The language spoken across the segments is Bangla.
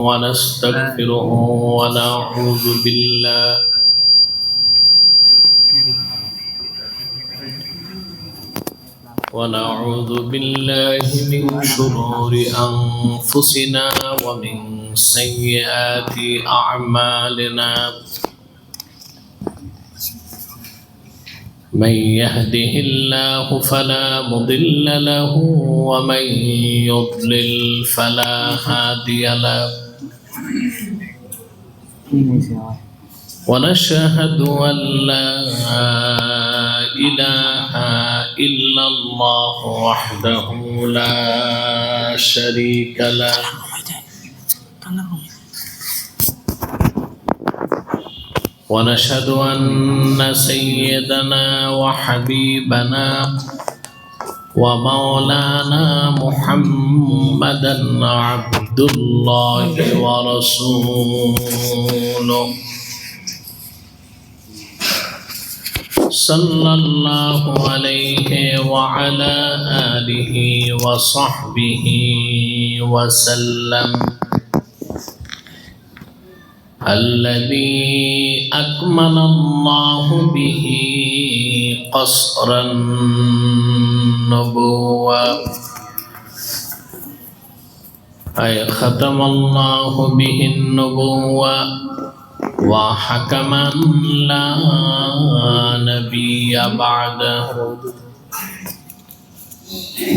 ونستغفره ونعوذ بالله من شرور أنفسنا ومن سيئات أعمالنا من يهده الله فلا مضل له ومن يضلل فلا هادي له ونشهد أن لا إله إلا الله وحده لا شريك له ونشهد أن سيدنا وحبيبنا ومولانا محمدا عبد الله ورسوله صلى الله عليه وعلى آله وصحبه وسلم الذي أكمل الله به قصر النبوة أي ختم الله به النبوة وحكما لا نبي بعده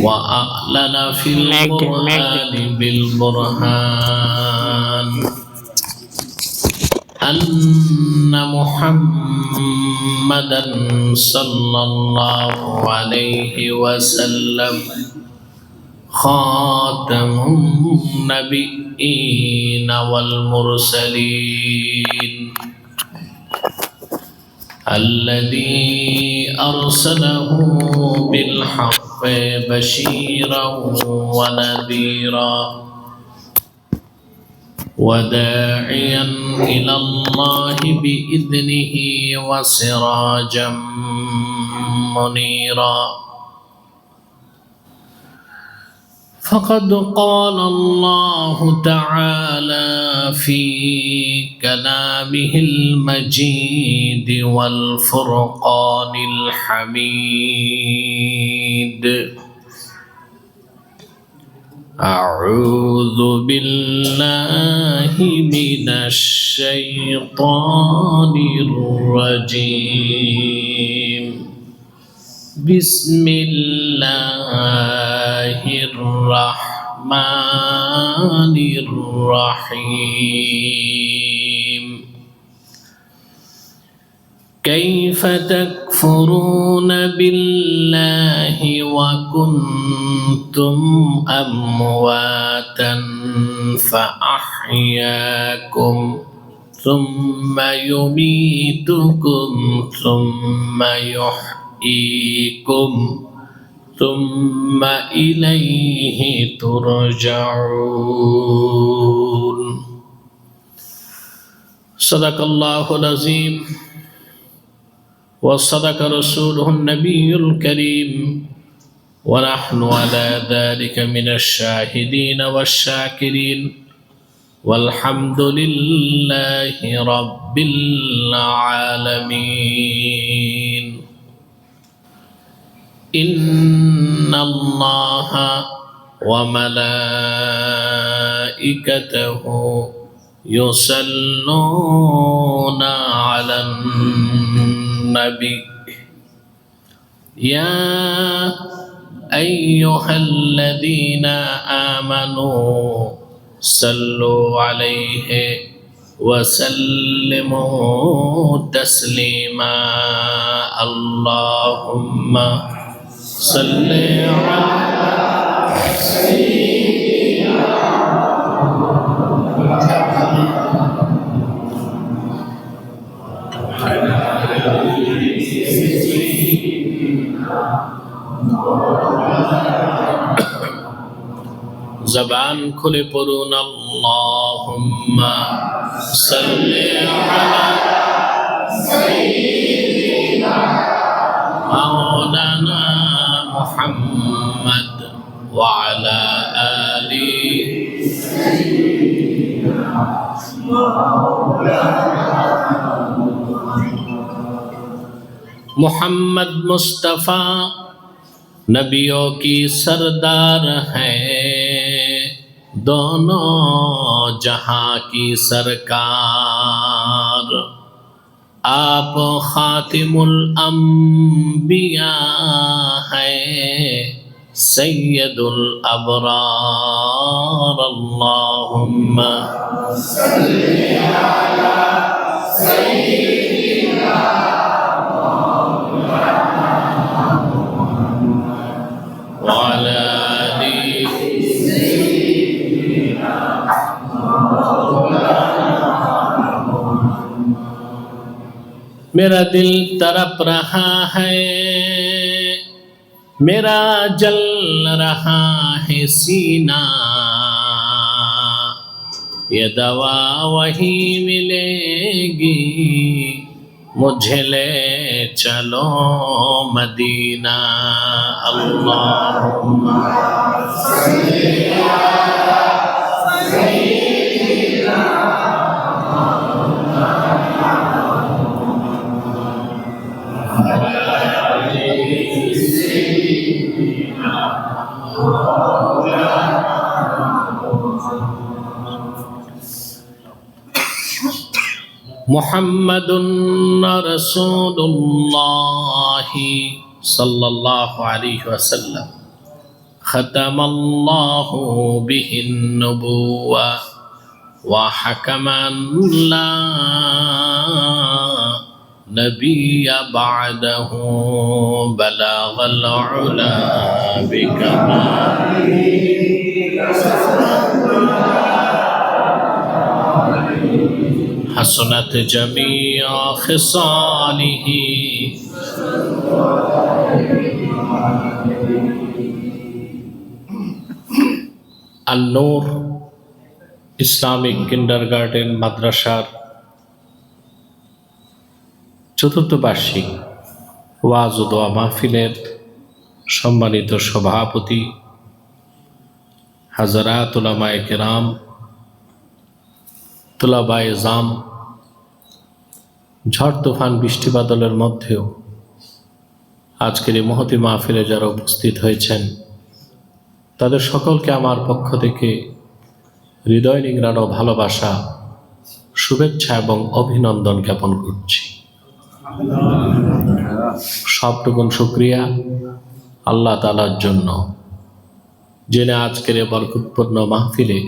وأعلن في القرآن بالبرهان أن محمدا صلى الله عليه وسلم خاتم النبيين والمرسلين الذي أرسله بالحق بشيرا ونذيرا وداعيا إلى الله بإذنه وسراجا منيرا فقد قال الله تعالى في كلامه المجيد والفرقان الحميد أعوذ بالله من الشيطان الرجيم بسم الله الرحمن الرحيم كيف تكفرون بالله وكنتم أمواتا فأحياكم ثم يميتكم ثم يحييكم ثم إليه ترجعون صدق الله العظيم وصدق رسوله النبي الكريم ونحن على ذلك من الشاهدين والشاكرين والحمد لله رب العالمين إن الله وملائكته يصلون على النبي يا أيها الذين آمنوا صلوا عليه وسلموا تسليما اللهم صل على سيدنا زبان খুলে পড়ুন আল্লাহুম্মা সাল্লি আলা সাইয়্যিদিনা মাওলানা মুহাম্মদ ওয়া আলা আলি मोहम्मद मुस्तफ़ा नबियों की सरदार है, दोनों जहां की सरकार। आप खातिमुल अंबिया है, सैयदुल अबरार। अल्लाहुम्मा सल्ली अला सय्यिदिना व अला आलि सय्यिदिना। मेरा दिल तड़प रहा है, मेरा जल रहा है सीना, ये दवा वही मिलेगी, मुझे ले चलो मदीना। अल्लाहुम्मा सल्ली अला सय्यिदिना मुहम्मदुन रसूलुल्लाहि सल्लल्लाहु अलैहि वसल्लम खतमल्लाहु बिहिन नबुव्वा व हकमन ला नबिय्य बअदहु बलगल उला बिकमालिही हसनत जमीअ खिसालिही। আল-নূর ইসলামিক কিন্ডারগার্টেন মাদ্রাসার চতুর্থ বার্ষিক ওয়াজ ও দোয়া মাহফিলের সম্মানিত সভাপতি হাজরাত উলামায়ে কেরাম, তুলাবায়ে জাম, ঝড় তুফান বৃষ্টি বাদলের মধ্যেও আজকের এই মহতী মাহফিলে যারা উপস্থিত হয়েছেন তাদের সকলকে আমার পক্ষ থেকে হৃদয় নিংড়ানো ভালোবাসা, শুভেচ্ছা এবং অভিনন্দন জ্ঞাপন করছি। সবটুকুন শুকরিয়া আল্লাহ তাআলার জন্য, যিনি আজকের এই বরকতপূর্ণ মাহফিলে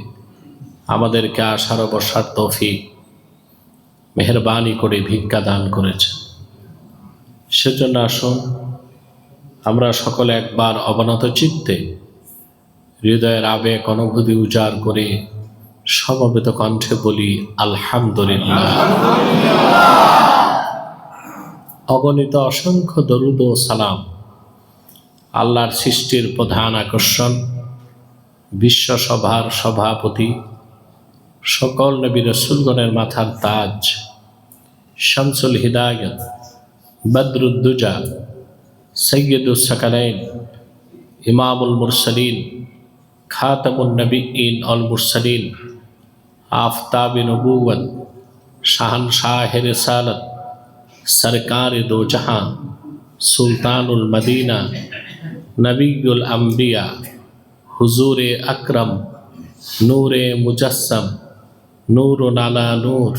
আমাদেরকে আসার ও বসার তৌফিক মেহেরবানি করে ভিক্ষা দান করেছেন। সেজন্য আসুন আমরা সকলে একবার অবনত চিত্তে হৃদয়ের আবেগ অনুভূতি উজাড় করে সমবেত কণ্ঠে বলি আলহামদুলিল্লাহ। অগণিত অসংখ্য দরুদ ও সালাম আল্লাহর সৃষ্টির প্রধান আকর্ষণ, বিশ্বসভার সভাপতি, সকল নবী রাসূলগণের মাথার তাজ, শামসুল হিদায়াত, বদরুদ্দুজা, সৈয়দুস সাকালাইন, ইমামুল মুরসালিন, খাতামুন নবিয়্যিন অল মুরসালিন, আফতাবে নবুওয়াত, শাহনশাহে রিসালাত, সরকারে দো জাহান, সুলতানুল মদিনা, নবিয়ুল আম্বিয়া, হুজুরে আকরম, নূরে মুজাসসাম, নূরুন আলা নূর,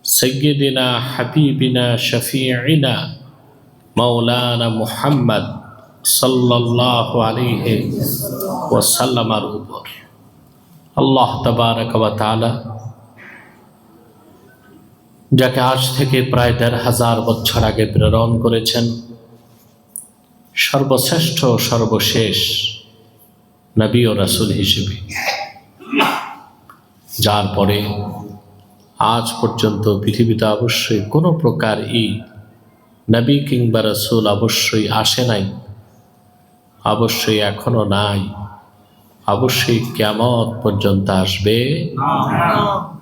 সৈয়দিনা হাবিবিনা শফিঈনা মাওলানা মুহাম্মদ সাল্লাল্লাহু আলাইহি ওয়াসাল্লামের উপর আল্লাহ তাবারক ওয়া তাআলা যাকে আজ থেকে প্রায় ১,৫০০ বছর আগে প্রেরণ করেছেন সর্বশ্রেষ্ঠ সর্বশেষ নবী ও রাসূল হিসেবে, যার পরে আজ পর্যন্ত পৃথিবীতে অবশ্যই কোনো প্রকার নবী কিংবা রাসূল অবশ্যই আসে নাই, অবশ্যই এখনো নাই, অবশ্যই কিয়ামত পর্যন্ত আসবে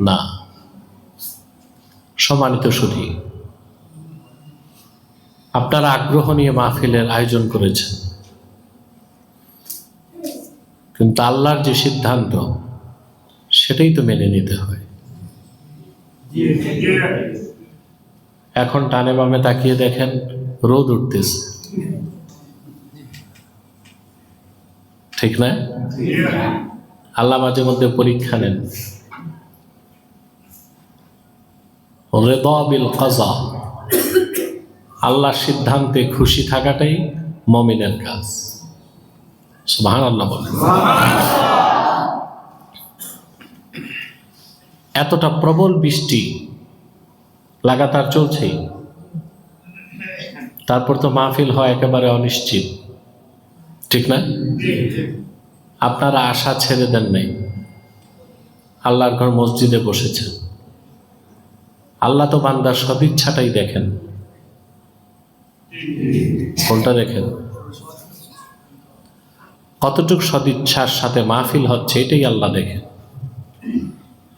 না। সম্মানিত সুধী, আপনারা আগ্রহ নিয়ে মাহফিলের আয়োজন করেছেন, কিন্তু আল্লাহর যে সিদ্ধান্ত সেটাই তো মেনে নিতে হয়। এখন ডানে বামে তাকিয়ে দেখেন রোদ উঠতেছে, ঠিক না? আল্লাহ মাঝে মধ্যে পরীক্ষা নেন। রিদা বিল কাযা, আল্লাহর সিদ্ধান্তে খুশি থাকাটাই মুমিনের কাজ। সুবহানাল্লাহ বলেন। এতটা প্রবল বৃষ্টি লাগাতার চলছেই, তারপর তো মাহফিল হয় একেবারে অনিশ্চিত, ঠিক না? আপনারা আশা ছেড়ে দেন নাই, আল্লাহর ঘর মসজিদে বসেছেন। আল্লাহ তো বান্দার সদিচ্ছাটাই দেখেন। কোনটা দেখেন? কতটুক সদিচ্ছার সাথে মাহফিল হচ্ছে এটাই আল্লাহ দেখেন।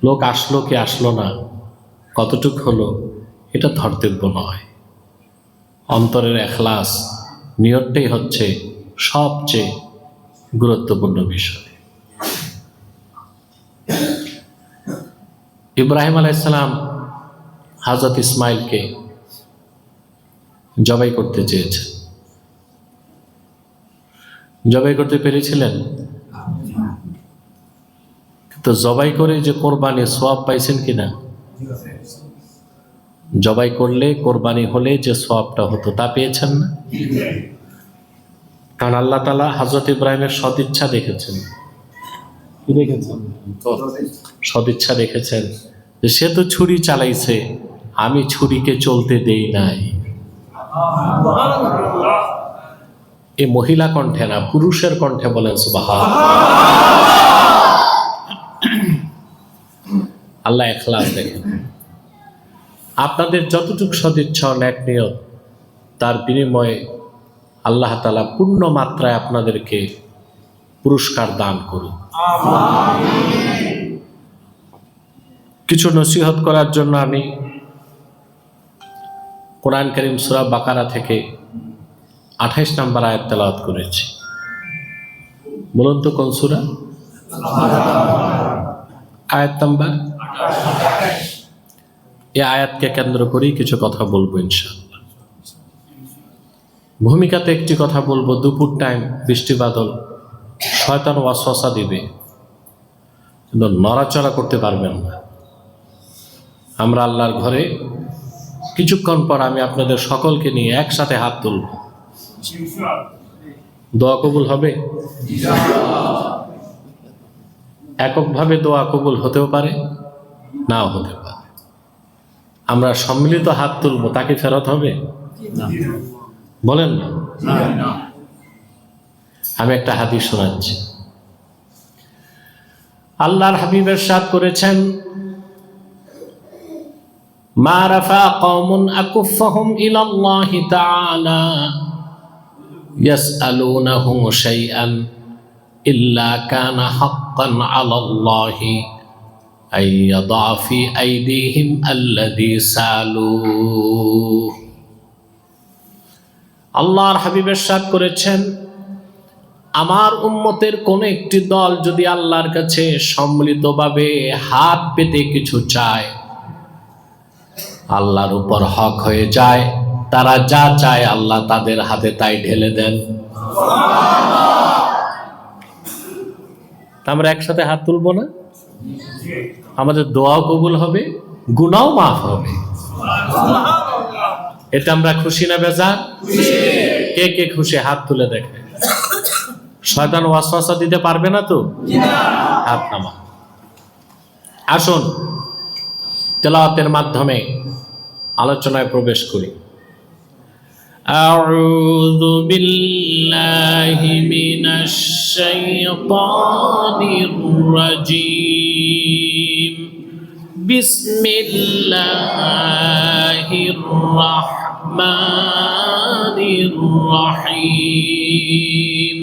লোক আসলো কি আসলো না, কতটুক হলো, এটা ধর্তব্য নয়। অন্তরের ইখলাস, নিয়তটাই হচ্ছে সবচেয়ে গুরুত্বপূর্ণ বিষয়। ইব্রাহিম আলাইহিস সালাম হযরত ইসমাইলকে জবাই করতে চেয়েছেন। জবাই করতে পেরেছিলেন? তো জবাই করে যে কোরবানি সওয়াব পাইছেন কিনা? জবাই করলে, কোরবানি হলে যে সওয়াবটা হতো তা পেয়েছেন না? কারণ আল্লাহ তাআলা হযরত ইব্রাহিমের সদিচ্ছা দেখেছেন। কি দেখেছেন? সদিচ্ছা দেখেছেন যে সে তো ছুরি চালাইছে, আমি ছুরিকে চলতে দেই নাই। এই মহিলা কণ্ঠে না, পুরুষের কণ্ঠে বলেন সুবহানাল্লাহ। আল্লাহ ইখলাস দেখেন। আপনাদের যতটুকু সদিচ্ছা নেক নিয়ত, তার বিনিময়ে আল্লাহ তাআলা পূর্ণ মাত্রায় আপনাদেরকে পুরস্কার দান করুন। কিছু নসিহত করার জন্য আমি কোরআন কারীম সূরা বাকারা থেকে 28 নম্বর আয়াত তেলাওয়াত করেছি। বলুন তো কোন সূরা? আয়াত নাম্বার 28। এই আয়াতকে কেন্দ্র করেই কিছু কথা বলবো ইনশাআল্লাহ। ভূমিকাতে একটি কথা বলবো, দুপুর টাইম বৃষ্টি বাদল, শয়তান ওয়াসওয়াসা দিবে, কিন্তু নড়াচড়া করতে পারবেন না। আমরা আল্লাহর ঘরে কিছুক্ষণ পর আমি আপনাদের সকলকে নিয়ে একসাথে হাত তুলব, দোয়া কবুল হবে। এককভাবে দোয়া কবুল হতেও পারে, নাও হতে পারে। আমরা সম্মিলিত হাত তুলব, তাকে ফেরত হবে? বলেন না। আমি একটা হাদিস শোনাচ্ছি। আল্লাহর হাবিব ইরশাদ করেছেন, মা রাফা কওমুন আকুফাহুম ইলাল্লাহি তাআলা ইয়াসআলুনাহু শাইআন ইল্লা কানা হাক্কান আলাল্লাহি আইয়াদা ফি আইদিহিম আল্লাযী সালু। আল্লাহর হাবিব ইরশাদ করেছেন, আমার উম্মতের কোন একটি দল যদি আল্লাহর কাছে সম্মিলিতভাবে হাত পেতে কিছু চায়, আল্লাহর উপর হক হয়ে যায়, তারা যা চায় আল্লাহ তাদের হাতে তাই ঢেলে দেন। আমরা একসাথে হাত তুলবো না? আমাদের দোয়াও কবুল হবে, গুনাহও মাফ হবে। এটা আমরা খুশি না বেজার? কে কে খুশি হাত তুলে দেখে। শয়তান ওয়াসওয়াসা দিতে পারবে না তো? হাত নামা। আসুন তেলাওয়াতের মাধ্যমে আলোচনায় প্রবেশ করি। আউযু বিল্লাহি মিনাশ শাইতানির রাজীম। বিসমিল্লাহির রাহমানির রাহিম।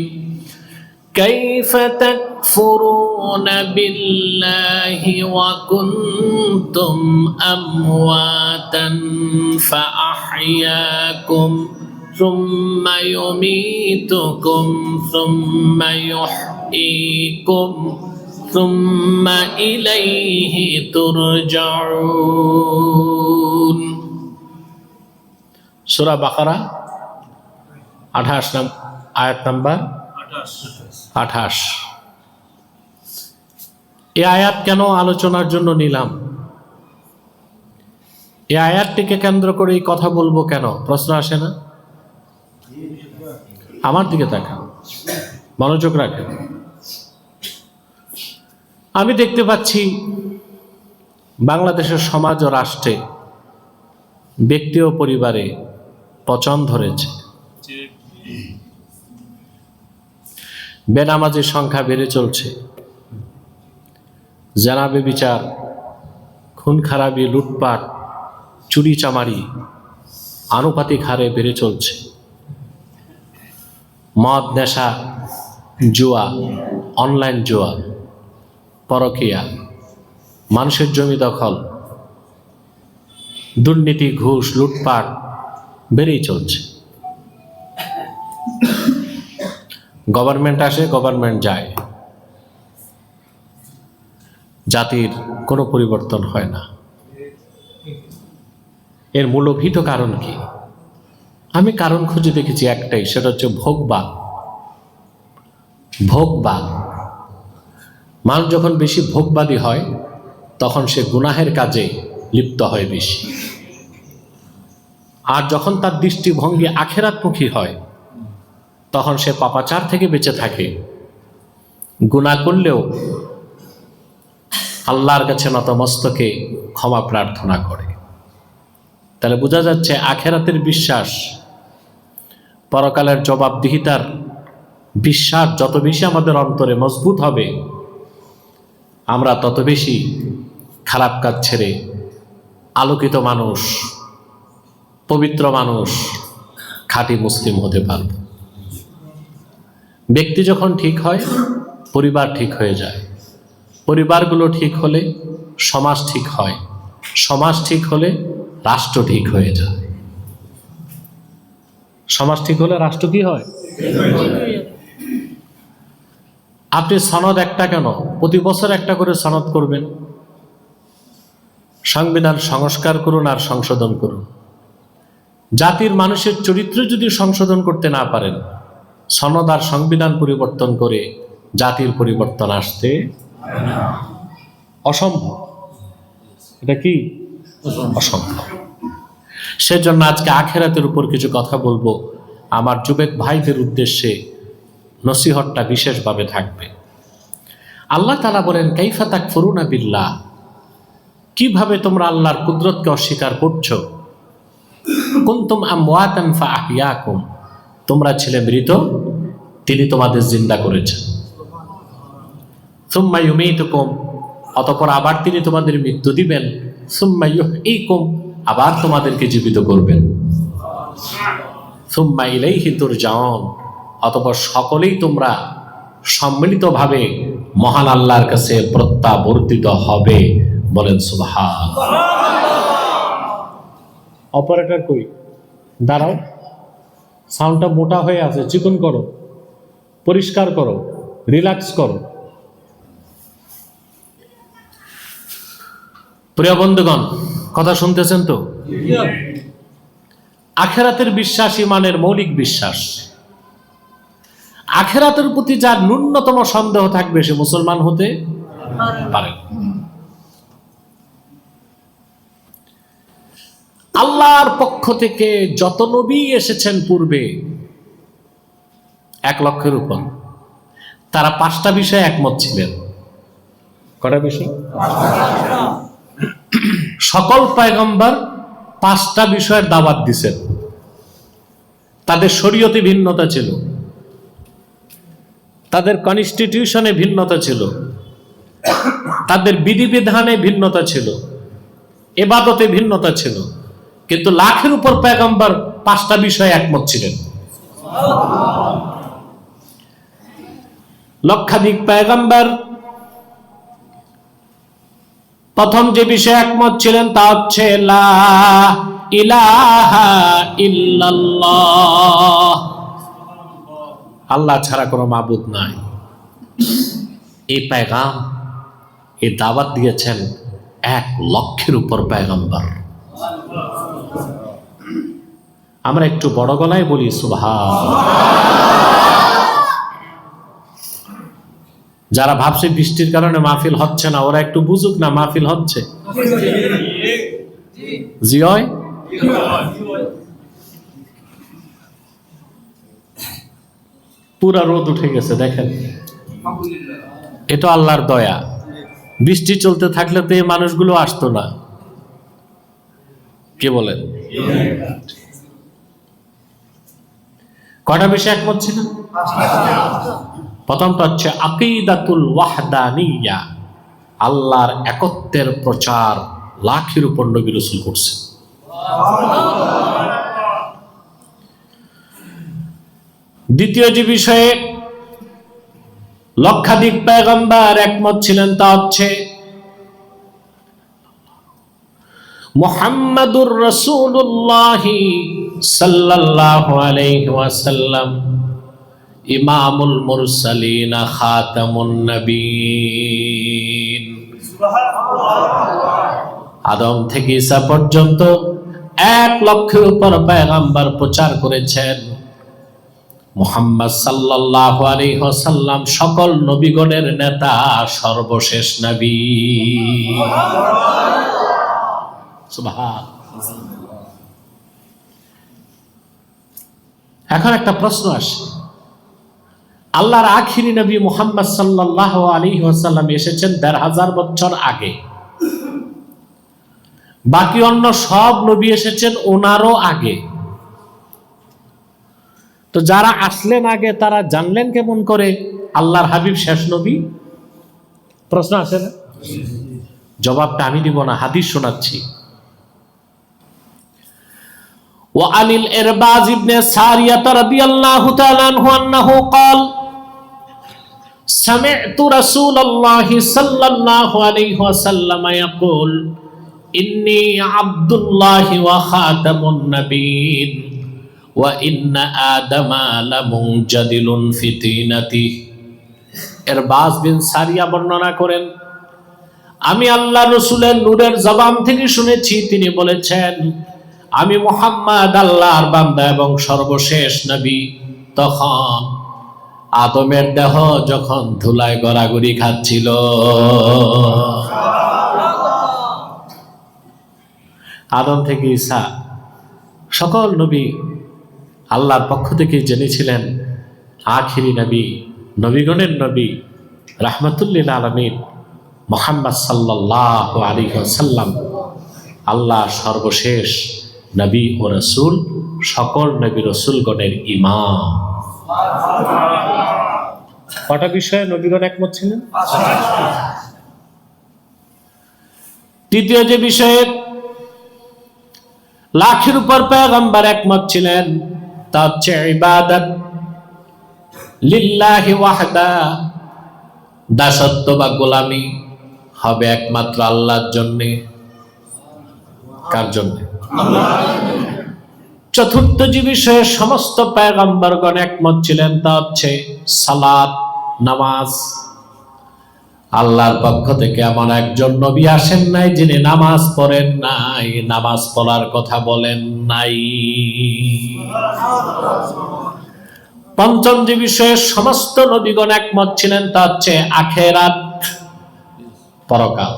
কাইফা তাকফুরুনা বিল্লাহি ওয়া কুনতুম আমওয়াতান ফাআহইয়াকুম সুম্মা ইউমীতুকুম সুম্মা ইউহয়ীকুম সুম্মা ইলাইহি তুরজাউন। সূরা বাকারা 28 আয়াত নাম্বার 28। এই আয়াত কেন আলোচনার জন্য নিলাম, এই আয়াতটিকে কেন্দ্র করে এই কথা বলবো কেন, প্রশ্ন আসে না? আমার দিকে তাকান, মনোযোগ রাখেন। আমি দেখতে পাচ্ছি বাংলাদেশের সমাজ ও রাষ্ট্রে, ব্যক্তি ও পরিবারে পচন ধরেছে। বেনামাজির সংখ্যা বেড়ে চলছে, জেনা ব্যভিচার, খুন খারাপি, লুটপাট, চুরি চামারি আনুপাতিক হারে বেড়ে চলছে। মদ, নেশা, জুয়া, অনলাইন জুয়া, পরকীয়া, মানুষের জমি দখল, দুর্নীতি, ঘুষ, লুটপাট বেড়েই চলছে। গভর্নমেন্ট আসে, গভর্নমেন্ট যায়, জাতির কোনো পরিবর্তন হয় না। এর মূলভীত কারণ কি? আমি কারণ খুঁজে দেখেছি একটাই, সেটা হচ্ছে ভোগবাদ। ভোগবাদ, মানুষ যখন বেশি ভোগবাদী হয় তখন সে গুনাহের কাজে লিপ্ত হয় বেশি। আর যখন তার দৃষ্টিভঙ্গি আখেরাতমুখী হয় তখন সে পাপাচার থেকে বেঁচে থাকে, গুনাহ করলেও আল্লাহর কাছে নতমস্তকে ক্ষমা প্রার্থনা করে। তাহলে বোঝা যাচ্ছে আখেরাতের বিশ্বাস, পরকালের জবাবদিহিতার বিশ্বাস যত বেশি আমাদের অন্তরে মজবুত হবে, আমরা তত বেশি খারাপ কাজ ছেড়ে আলোকিত মানুষ, পবিত্র মানুষ, খাঁটি মুসলিম হতে পারব। ব্যক্তি যখন ঠিক হয়, পরিবার ঠিক হয়ে যায়, পরিবারগুলো ঠিক হলে সমাজ ঠিক হয়, সমাজ ঠিক হলে রাষ্ট্র ঠিক হয়ে যায়। সমাজ ঠিক হলে রাষ্ট্র কি হয়? আপনি সনদ একটা কেন, প্রতি বছর একটা করে সনদ করবেন। সংবিধান সংস্কার করুন আর সংশোধন করুন। জাতির মানুষের চরিত্র যদি সংশোধন করতে না পারেন, সনদ আর সংবিধান পরিবর্তন করে জাতির পরিবর্তন আসতে অসম্ভব। এটা কি অসম্ভব? সেজন্য আজকে আখেরাতের উপর কিছু কথা বলবো। আমার যুবক ভাইদের উদ্দেশ্যে নসিহতটা বিশেষভাবে থাকবে। আল্লাহ তাআলা বলেন, কাইফা তাকফুরুনা বিল্লাহ, কিভাবে তোমরা আল্লাহর কুদরতকে অস্বীকার করছো। কুনতুম আমওয়াতান ফাআহইয়াকুম, তোমরা ছিলে মৃত, তিনি তোমাদের জিন্দা করেছেন। সুম্মা ইউমীতুকুম, অতঃপর আবার তিনি তোমাদের মৃত্যু দিবেন। সুম্মা ইউহয়ীকুম, আবার তোমাদেরকে জীবিত করবেন। সুম্মা ইলাইহি তুরজাউন, অতঃপর সকলেই তোমরা সম্মিলিতভাবে মহান আল্লাহর কাছে প্রত্যাবর্তিত হবে। বলেন সুবহানাল্লাহ। অপারেটর কই? দাঁড়াও, সাউন্ডটা মোটা হয়ে আছে, চিকন করো, পরিষ্কার করো, রিল্যাক্স করো। প্রিয় বন্ধুগণ, কথা শুনতেছেন তো? আখেরাতের বিশ্বাস ঈমানের মৌলিক বিশ্বাস। আখেরাতের প্রতি যার ন্যূনতম সন্দেহ থাকবে সে মুসলমান হতে পারে। আল্লাহর পক্ষ থেকে যত নবী এসেছেন পূর্বে 1 লক্ষের উপর, তারা 5টা বিষয়ে একমত ছিলেন। কটা বিষয়? সকল পয়গম্বর 5টা বিষয়ের দাওয়াত দিয়েছেন। তাদের শরীয়তে ভিন্নতা ছিল, তাদের কনস্টিটিউশনে ভিন্নতা ছিল, তাদের বিধিবিধানে ভিন্নতা ছিল, ইবাদতে ভিন্নতা ছিল, কিন্তু লাখের উপর পয়গম্বর 5টা বিষয়ে একমত ছিলেন। লক্ষাধিক পয়গম্বর প্রথম যে বিষয়ে একমত ছিলেন তা হচ্ছে লা ইলাহা ইল্লাল্লাহ, আল্লাহ ছাড়া কোনো মাবুদ নাই। এই পেগাম এই দাওয়াত দিয়েছেন 1 লক্ষের উপর পয়গম্বর। আমরা একটু বড় গলায় বলি সুবহানাল্লাহ। যারা ভাবছে বৃষ্টির কারণে মাহফিল হচ্ছে না, ওরা একটু বুঝুক না মাহফিল হচ্ছে। জি হয়। পুরা রোদ উঠে গেছে দেখেন, এটা আল্লাহর দয়া। বৃষ্টি চলতে থাকলে তো এই মানুষগুলো আসতো না। কে বলেন? কয়টা বিষয় একমত ছিল? প্রথমটা হচ্ছে আকিদাতুল ওয়াহদানিয়া, আল্লাহর একত্বের প্রচার লাখের উপর নবী রাসূল করছেন। দ্বিতীয় যে বিষয়ে লক্ষাধিক পয়গম্বর একমত ছিলেন তা হচ্ছে মুহাম্মাদুর রাসূলুল্লাহ সাল্লাল্লাহু আলাইহি ওয়াসাল্লাম ইমামুল মুরসালিন খাতামুন নবীন। আদম থেকে ঈসা পর্যন্ত 1 লক্ষের উপর পয়গম্বর প্রচার করেছেন। মুহাম্মদ সাল্লাল্লাহু আলাইহি ওয়াসাল্লাম সকল নবীগণের নেতা, সর্বশেষ নবী। সুবহানাল্লাহ। এখন একটা প্রশ্ন আসে, আল্লাহর আখিরি নবী মুহাম্মদ সাল্লাল্লাহু আলাইহি ওয়াসাল্লাম এসেছেন ১৫০০ বছর আগে, বাকি অন্য সব নবী এসেছেন ওনারও আগে। তো যারা আসলেন আগে তারা জানলেন কেমন করে আল্লাহর হাবিব শেষ নবী? প্রশ্ন আসে না? জবাবটা আমি দিব না, হাদিস শোনাচ্ছি। وعن الإرباز بن سارية رضي الله تعالى عنه أنه قال سمعت رسول الله صلى الله عليه وسلم يقول إني عبد الله وخاتم النبيين وإن آدم لمنجدل في طينته। ইরবাজ বিন সারিয়া বর্ণনা করেন, আমি আল্লাহ রাসূলের নূরের জবান থেকে শুনেছি, তিনি বলেছেন, আমি মুহাম্মদ আল্লাহর বান্দা এবং সর্বশেষ নবী। তখন আদমের দেহ যখন ধুলায় গড়াগড়ি খাচ্ছিল, আদম থেকে ঈসা সকল নবী আল্লাহর পক্ষ থেকে জেনেছিলেন আখিরি নবী, নবীগণের নবী, রাহমাতুল্লিল আলামিন মুহাম্মদ সাল্লাল্লাহু আলাইহি ওয়াসাল্লাম আল্লাহর সর্বশেষ নবী ও রাসূল, সকল নবী রাসূলগণের ইমাম। কটা বিষয়ে নবীগণ একমত ছিলেন? তৃতীয় যে বিষয়ে লাখের উপর পয়গম্বর একমত ছিলেন তা হচ্ছে ইবাদত লিল্লাহি ওয়াহদা, দাসত্ব বা গোলামি হবে একমাত্র আল্লাহর জন্য। কার জন্য? চতুর্থ যে বিষয়ে সমস্ত পয়গম্বরগণ একমত ছিলেন তা হচ্ছে সালাত, নামাজ। আল্লাহর পক্ষ থেকে এমন একজন নবী আসেন নাই যিনি নামাজ পড়েন নাই, নামাজ পড়ার কথা বলেন নাই। পঞ্চম যে বিষয়ে সমস্ত নবীগণ একমত ছিলেন তা হচ্ছে আখিরাত, পরকাল,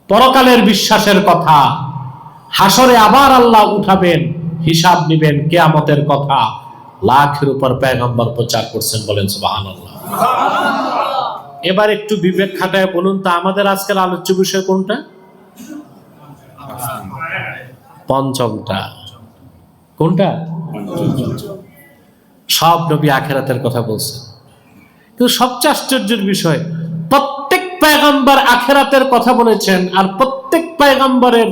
পরকালের বিশ্বাসের কথা। হাসরে আবার আল্লাহ উঠাবেন, হিসাব নিবেন, কিয়ামতের কথা লাখের উপর পয়গম্বর প্রচার করছেন। বলেন সুবহানাল্লাহ। এবার একটু বিবেক খাটায় বলুন তো, আমাদের আজকের আলোচ্য বিষয় কোনটা? পঞ্চমটা। কোনটা? সব নবী আখিরাতের কথা বলছে, কিন্তু সবচেয়ে আশ্চর্যের বিষয় প্রত্যেক পয়গম্বর আখিরাতের কথা বলেছেন, আর প্রত্যেক পয়গম্বরের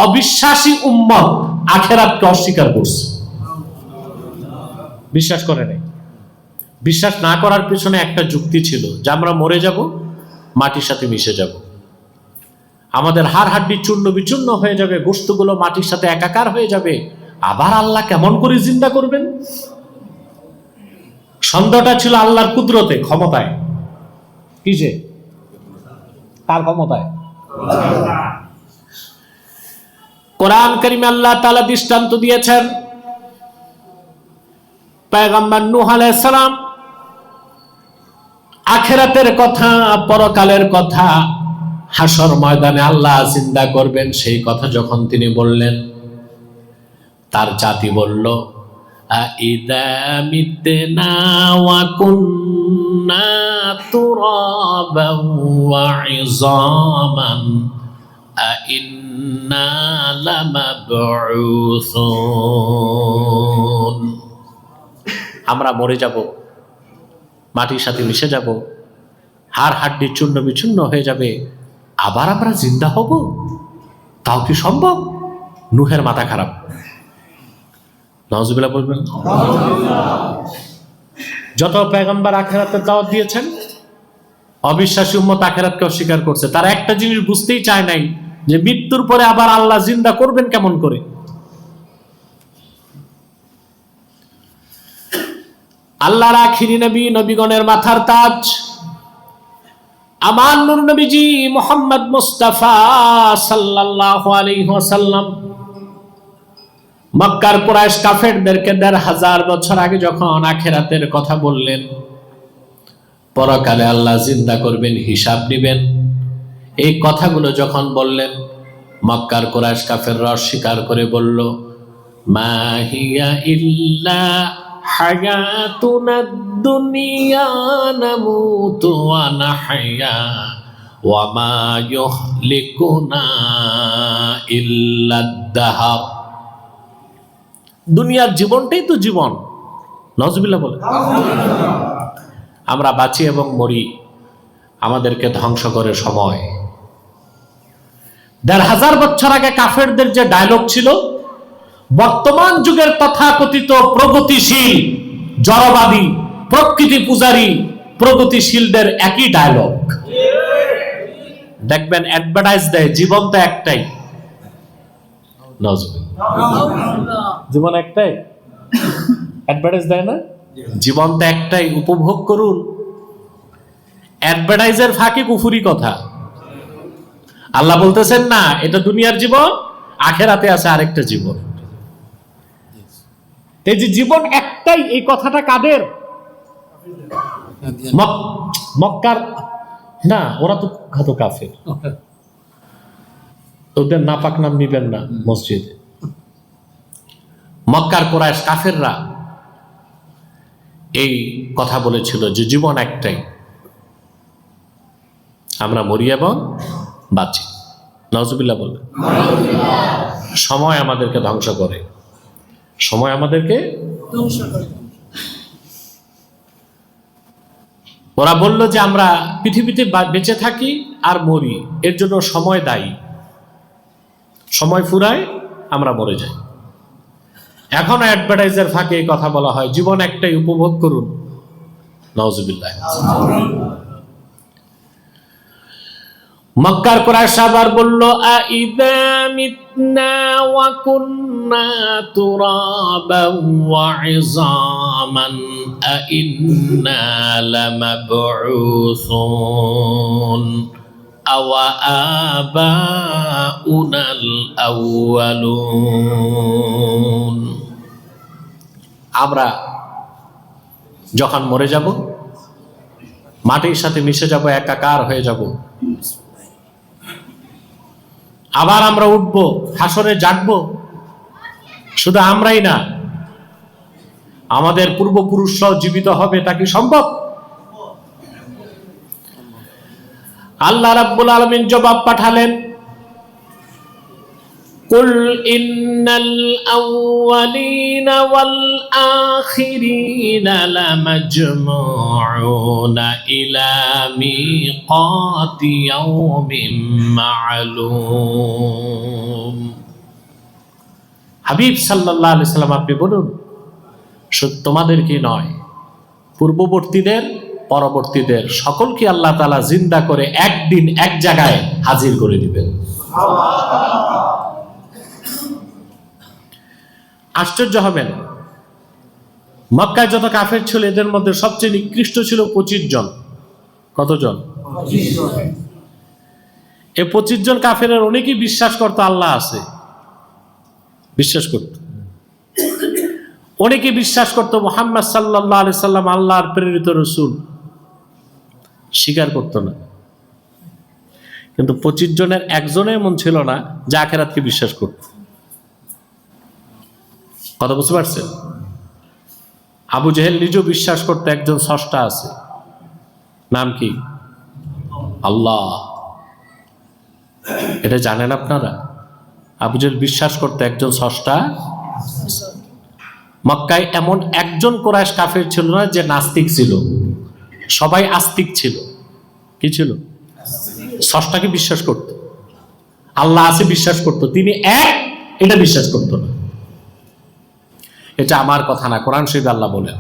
অবিশ্বাসী উম্মত আখিরাতকে অস্বীকার করছে, বিশ্বাস করে নাই। বিশ্বাস না করার পিছনে একটা যুক্তি ছিল যে আমরা মরে যাব, মাটির সাথে মিশে যাব, আমাদের হাড় হাড্ডি চূর্ণ বিচূর্ণ হয়ে যাবে, গোশতগুলো মাটির সাথে একাকার হয়ে যাবে, আবার আল্লাহ কেমন করে জিন্দা করবেন? সন্দেহটা ছিল আল্লাহর কুদরতে, ক্ষমতায়। কি যে কার ক্ষমতায়? কোরআন কারীমে আল্লাহ তাআলা দৃষ্টান্ত দিয়েছেন। পয়গম্বর নূহ আলাইহিস সালাম আখিরাতের কথা, পরকালের কথা, হাসর ময়দানে আল্লাহ জিন্দা করবেন সেই কথা যখন তিনি বললেন, তার জাতি বলল, আইদা মিতনা ওয়া কুন্না তুরাবান ওয়া ইযামান আইন্না লামাবউসুন। আমরা মরে যাব, মাটির সাথে মিশে যাব, হাড় হাড্ডি চূর্ণ বিচূর্ণ হয়ে যাবে, আবার আমরা জিন্দা হব? তাও কি সম্ভব? নূহের মাথা খারাপ। নাউজুবিল্লাহ বলবেন। যত পয়গম্বর আখিরাতের দাওয়াত দিয়েছেন, অবিশ্বাসী উম্মত আখিরাতকে অস্বীকার করছে। তারা একটা জিনিস বুঝতেই চায় নাই যে মৃত্যুর পরে আবার আল্লাহ জিন্দা করবেন কেমন করে। আল্লাহর আখিরি নবী, নবীগণের মাথার তাজ, আমার নূর নবীজি মুহাম্মদ মুস্তাফা সাল্লাল্লাহু আলাইহি ওয়াসাল্লাম মক্কার কুরাইশ কাফেরদেরকে ১৫০০ বছর আগে যখন আখিরাতের কথা বললেন, পরকালে আল্লাহ জিন্দা করবেন, হিসাব নেবেন, এই কথাগুলো যখন বললেন, মক্কার কুরাইশ কাফেররা অস্বীকার করে বলল, মা হিয়া ইল্লা হায়াতুনাদ দুনিয়া নামুতু ওয়া নাহয়া ওয়া মা ইউহলিকুনা ইল্লাদ দাহর। দুনিয়ার জীবনটাই তো জীবন। নাউজুবিল্লাহ বলে। আমরা বাঁচি এবং মরি, আমাদেরকে ধ্বংস করে সময়। ১৫০০ বছর আগে কাফেরদের যে ডায়লগ ছিল, বর্তমান যুগের তথাকথিত প্রগতিশীল, জড়বাদী, প্রকৃতি পূজারী প্রগতিশীলদের একই ডায়লগ। দেখবেন অ্যাডভার্টাইজ দেয়, জীবন তো একটাই। জীবন একটাই, অ্যাডভার্টাইজ দেয় না? জীবন তো একটাই, উপভোগ করুন। অ্যাডভার্টাইজের ফাঁকে কুফুরি কথা। আল্লাহ বলতেছেন না, এটা দুনিয়ার জীবন, আখিরাতে আছে আরেকটা জীবন। এই যে জীবন একটাই, এই কথাটা কাদের? মক্কার না, ওরা তো কত কাফের, ওদের নাপাক নাম নিবেন না মসজিদে। মক্কার কুরাইশ কাফেররা এই কথা বলেছিল যে জীবন একটাই, আমরা মরি এবং বাঁচি। নাউজুবিল্লাহ বলবেন। সময় আমাদেরকে ধ্বংস করে, সময় আমাদেরকে ধ্বংস করে। ওরা বলল যে আমরা পৃথিবীতে বেঁচে থাকি আর মরি, এর জন্য সময় দায়ী। সময় ফুরায়, আমরা মরে যাই। এখনো অ্যাডভার্টাইজের ফাঁকে এই কথা বলা হয়, জীবন একটাই, উপভোগ করুন। নাউজুবিল্লাহ। মক্কার কুরাইশ আবার বলল, আইদা মিতনা ওয়া কুন্না তুরাবান ওয়া ইযামান আইন্না লামাবউসুন আওয়া আবাউনাল আউয়ালুন। আমরা যখন মরে যাব, মাটির সাথে মিশে যাব, একাকার হয়ে যাব, আবার আমরা উঠবো, হাসরে জাগবো। শুধু আমরাই না, আমাদের পূর্বপুরুষরাও জীবিত হবে। তা কি সম্ভব? আল্লাহ রাব্বুল আলামিন জবাব পাঠালেন, কুল ইন্নাল আউয়ালিনা ওয়াল আখিরিনা লামাজমুউনা ইলা মিকাতি ইয়াউমিন মা'লুম। হাবিব সাল্লাল্লাহু আলাইহি সাল্লাম, আপনি বলুন, শুধু তোমাদের কি নয়, পূর্ববর্তীদের, পরবর্তীদের সকলকে আল্লাহ তাআলা জিন্দা করে একদিন এক জায়গায় হাজির করে দিবেন। আশ্চর্য হবেন, মক্কায় যত কাফের ছিল, এদের মধ্যে সবচেয়ে নিকৃষ্ট ছিল 25 জন। কতজন? এই 25 জন কাফেরের অনেকেই বিশ্বাস করতো আল্লাহ আছে, বিশ্বাস করত। অনেকে বিশ্বাস করতো মুহাম্মদ সাল্লাল্লাহু আলাইহি সাল্লাম আল্লাহর প্রেরিত রাসূল, স্বীকার করতো না। কিন্তু 25 জনের একজনে এমন ছিল না যে আখিরাতকে বিশ্বাস করত। কথা বুঝতে পারছেন? আবু জেহেল নিজেও বিশ্বাস করতো একজন স্রষ্টা আছে, নাম কি? আল্লাহ। এটা জানেন আপনারা? আবু জেহেল বিশ্বাস করতো একজন স্রষ্টা। মক্কায় এমন একজন কুরাইশ কাফের ছিল না যে নাস্তিক ছিল, সবাই আস্তিক ছিল। কি ছিল? স্রষ্টাকে বিশ্বাস করত, আল্লাহ আছে বিশ্বাস করত, তিনি এক, এটা বিশ্বাস করত না। এটা আমার কথা না, কোরআন শরীফে আল্লাহ বলেন,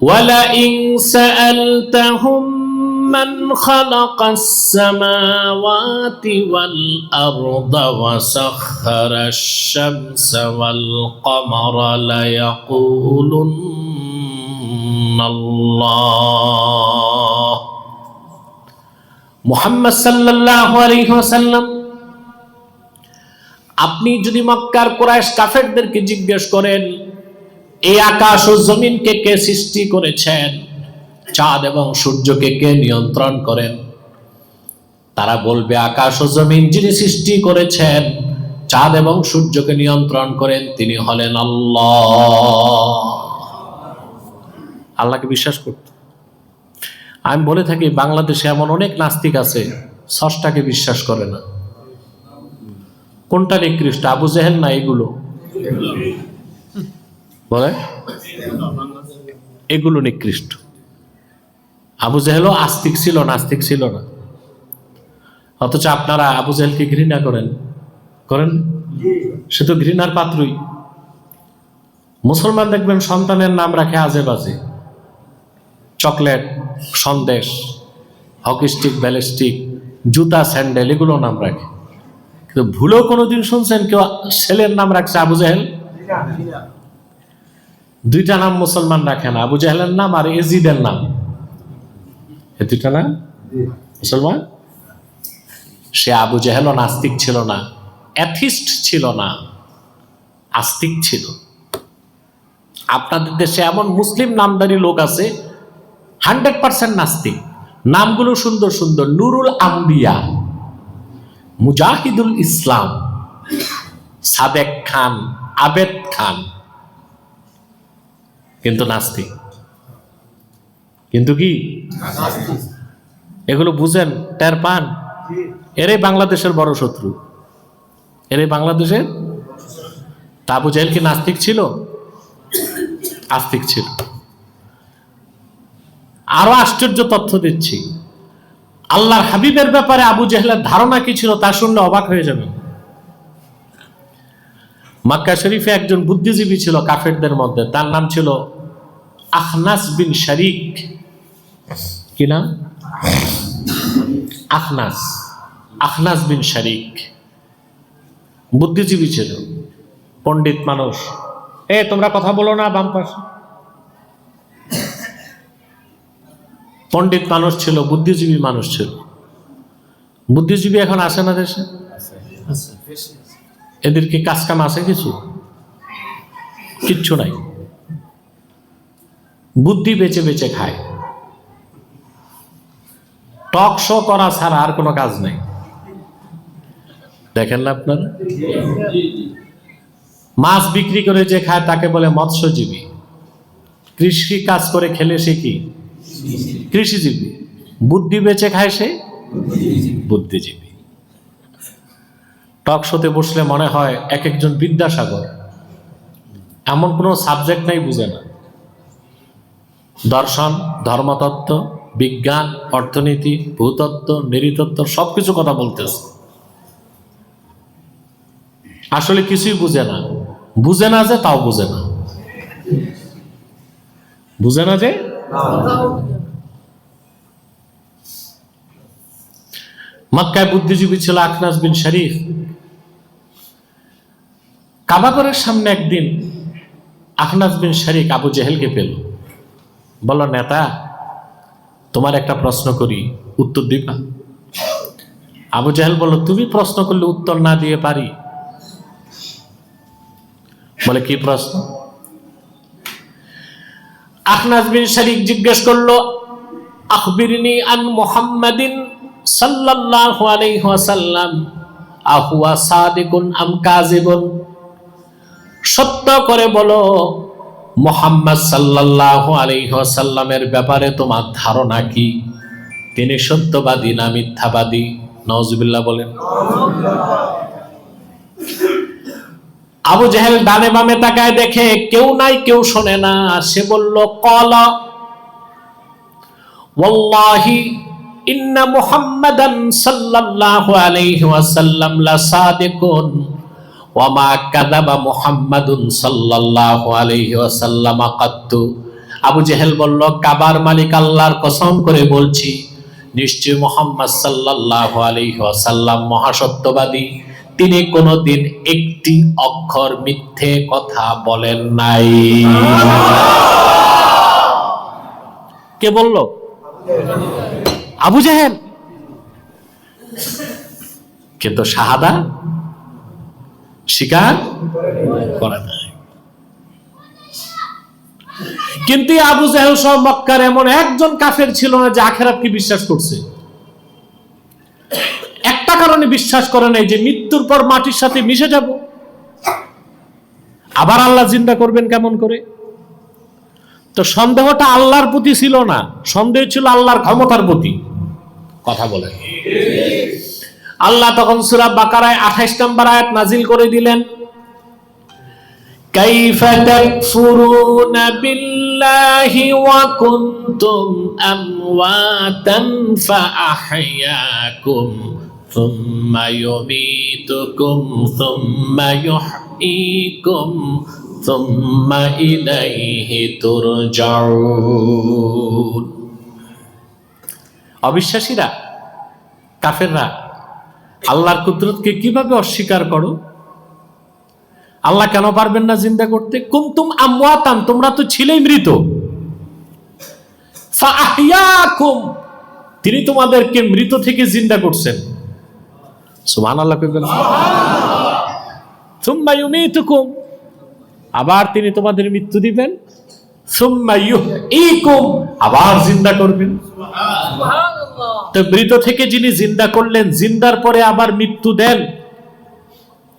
ওয়ালা ইন সাআলতাহুম মান খালাকাস সামাওয়াতি ওয়াল আরদা ওয়া সাখখারাশ শামসা ওয়াল কমারা লা ইয়াকুলুন্নাল্লাহ। মুহাম্মদ সাল্লাল্লাহু আলাইহি ওয়াসাল্লাম, আপনি যদি মক্কার কুরাইশ কাফেরদেরকে জিজ্ঞেস করেন এই আকাশ ও জমিনকে কে সৃষ্টি করেছেন, চাঁদ এবং সূর্যকে কে নিয়ন্ত্রণ করেন, তারা বলবে আকাশ ও জমিন যিনি সৃষ্টি করেছেন, চাঁদ এবং সূর্যকে নিয়ন্ত্রণ করেন, তিনি হলেন আল্লাহ। আল্লাহকে বিশ্বাস করত। আমি বলে থাকি বাংলাদেশে এমন অনেক নাস্তিক আছে স্রষ্টাকে বিশ্বাস করে না। কোনটা নিকৃষ্ট, আবু জেহেল না এগুলো? বলে এগুলো নিকৃষ্ট। আবু জেহেলও আস্তিক ছিল, নাস্তিক ছিল না। অথচ আপনারা আবু জেহেলকে ঘৃণা করেন, করেন? সে তো ঘৃণার পাত্রই। মুসলমান দেখবেন সন্তানের নাম রাখে আজে বাজে, chocolate, Sandesh, hockey stick, ballistic, জুতা, স্যান্ডেল, এগুলো নাম রাখে। কিন্তু ভুলেও কোনোদিন শুনছেন কেউ ছেলের নাম রাখছে আবু জেহেল? দুইটা নাম মুসলমান রাখে না, আবু জেহেলের নাম আর এজিদের নাম, এ দুইটা নাম মুসলমান। সে আবু জেহেলও নাস্তিক ছিল না, অ্যাথিস্ট ছিল না, আস্তিক ছিল। আপনাদের দেশে এমন মুসলিম নামদারি লোক আছে 100% নাস্তিক, নামগুলো সুন্দর সুন্দর, নুরুল আম্বিয়া, মুজাহিদুল ইসলাম, সাদেক খান, আবেদ খান, কিন্তু নাস্তিক। কিন্তু কি এগুলো বুঝেন, টের পান? এরাই বাংলাদেশের বড় শত্রু, এরাই বাংলাদেশের। তা আবু জেহেল কি নাস্তিক ছিল? আস্তিক ছিল। আরো আশ্চর্য তথ্য দিচ্ছি, আল্লাহর হাবিবের ব্যাপারে আবু জেহেলের ধারণা কি ছিল তা শুনলে অবাক হয়ে যাবেন। মক্কা শরীফে একজন বুদ্ধিজীবী ছিল কাফেরদের মধ্যে, তার নাম ছিল আখনাস বিন শারিক। কি নাম? আখনাস, আখনাস বিন শারিক। বুদ্ধিজীবী ছিল, পণ্ডিত মানুষ। তোমরা কথা বলো না বাম পাশে। পণ্ডিত মানুষ ছিল, বুদ্ধিজীবী মানুষ ছিল। বুদ্ধিজীবী এখন আসে না দেশে? এদের কি কাজ কাম আছে? কিছু কিচ্ছু নাই, বুদ্ধি বেচে বেচে খায়। টক শো করা ছাড়া আর কোনো কাজ নাই। দেখেন না আপনারা? মাছ বিক্রি করে যে খায় তাকে বলে মৎস্যজীবী। কৃষি কাজ করে খেলে সে কি? কৃষিজীবী। বুদ্ধি বেচে খায় সে বুদ্ধিজীবী। টক শোতে বসলে মনে হয় এক একজন বিদ্যাসাগর। এমন কোনো সাবজেক্ট নাই বুঝে না। দর্শন, ধর্মতত্ত্ব, বিজ্ঞান, অর্থনীতি, ভূতত্ত্ব, নৃতত্ত্ব সবকিছু কথা বলতেছে, আসলে কিছুই বুঝে না। বুঝে না যে তাও বুঝে না, বুঝে না যে। মক্কায় বুদ্ধিজীবী ছিল আখনাস বিন শারিক। কাবাগরের সামনে একদিন আখনাস বিন শারিক আবু জেহেলকে পেল, বলল, নেতা তোমার একটা প্রশ্ন করি, উত্তর দিবা? আবু জাহেল বলল, তুমি প্রশ্ন করলে উত্তর না দিয়ে পারি? বলে, কি প্রশ্ন? আখনাস বিন শারিক জিজ্ঞেস করলো, আখবিরনি আন মুহাম্মাদিন সাল্লাল্লাহু আলাইহি ওয়াসাল্লাম আহুয়া সাদিকুন আম কাযিবুন। সত্য করে বলো, মুহাম্মদ সাল্লাল্লাহু আলাইহি ওয়াসাল্লামের ব্যাপারে তোমার ধারণা কি? তিনি সত্যবাদী না মিথ্যাবাদী? নাউজুবিল্লাহ বলেন। আবু জাহেল ডানে বামে তাকায়, দেখে কেউ নাই, কেউ শোনে না। সে বলল, ক্বালা ওয়াল্লাহি ইন্না মুহাম্মাদান সাল্লাল্লাহু আলাইহি ওয়াসাল্লাম লাসাদিকুন ওয়া মা কাযাবা মুহাম্মাদুন সাল্লাল্লাহু আলাইহি ওয়াসাল্লাম কাত্তু। আবু জাহেল বলল, কাবার মালিক আল্লাহর কসম করে বলছি, নিশ্চয় মুহাম্মদ সাল্লাল্লাহু আলাইহি ওয়াসাল্লাম মহাসত্যবাদী। তিনি কোনদিন একটি অক্ষর মিথ্যে কথা বলেন নাই। কে বলল? আবু জাহেল। কিন্তু শাহাদা স্বীকার করে নাই। কিন্তু আবু জাহেল সহ মক্কার এমন একজন কাফের ছিল না যে আখিরাতকে বিশ্বাস করছে। একটা কারণে বিশ্বাস করে নাই, যে মৃত্যুর পর মাটির সাথে মিশে যাব, আবার আল্লাহ জিন্দা করবেন কেমন করে। তো সন্দেহটা আল্লাহর প্রতি ছিল না, সন্দেহ ছিল আল্লাহর ক্ষমতার প্রতি। কথা বলেন। আল্লাহ তখন সূরা বাকারায় 28 নম্বর আয়াত নাজিল করে দিলেন, কাইফা তাকফুরুনা বিল্লাহি ওয়া কুনতুম আমওয়াতান ফাআহইয়াকুম সুম্মা ইউমীতুকুম সুম্মা ইউহয়ীকুম সুম্মা ইলাইহি তুরজাউন। অবিশ্বাসীরা, কাফেররা আল্লাহর কুদরতকে কিভাবে অস্বীকার করো? আল্লাহ কেন পারবেন না জিন্দা করতে? কুনতুম আমওয়াতান, তোমরা তো ছিলেই মৃত। ফাআহইয়াকুম, তিনি তোমাদেরকে মৃত থেকে জিন্দা করছেন। সুবহানাল্লাহ কইবেন। সুম্মা ইউমীতুকুম, আবার তিনি তোমাদের মৃত্যু দিবেন। সুম্মা ইউহয়ীকুম, আবার জিন্দা করবেন। তো মৃত থেকে যিনি জিন্দা করলেন, জিন্দার পরে আবার মৃত্যু দেন,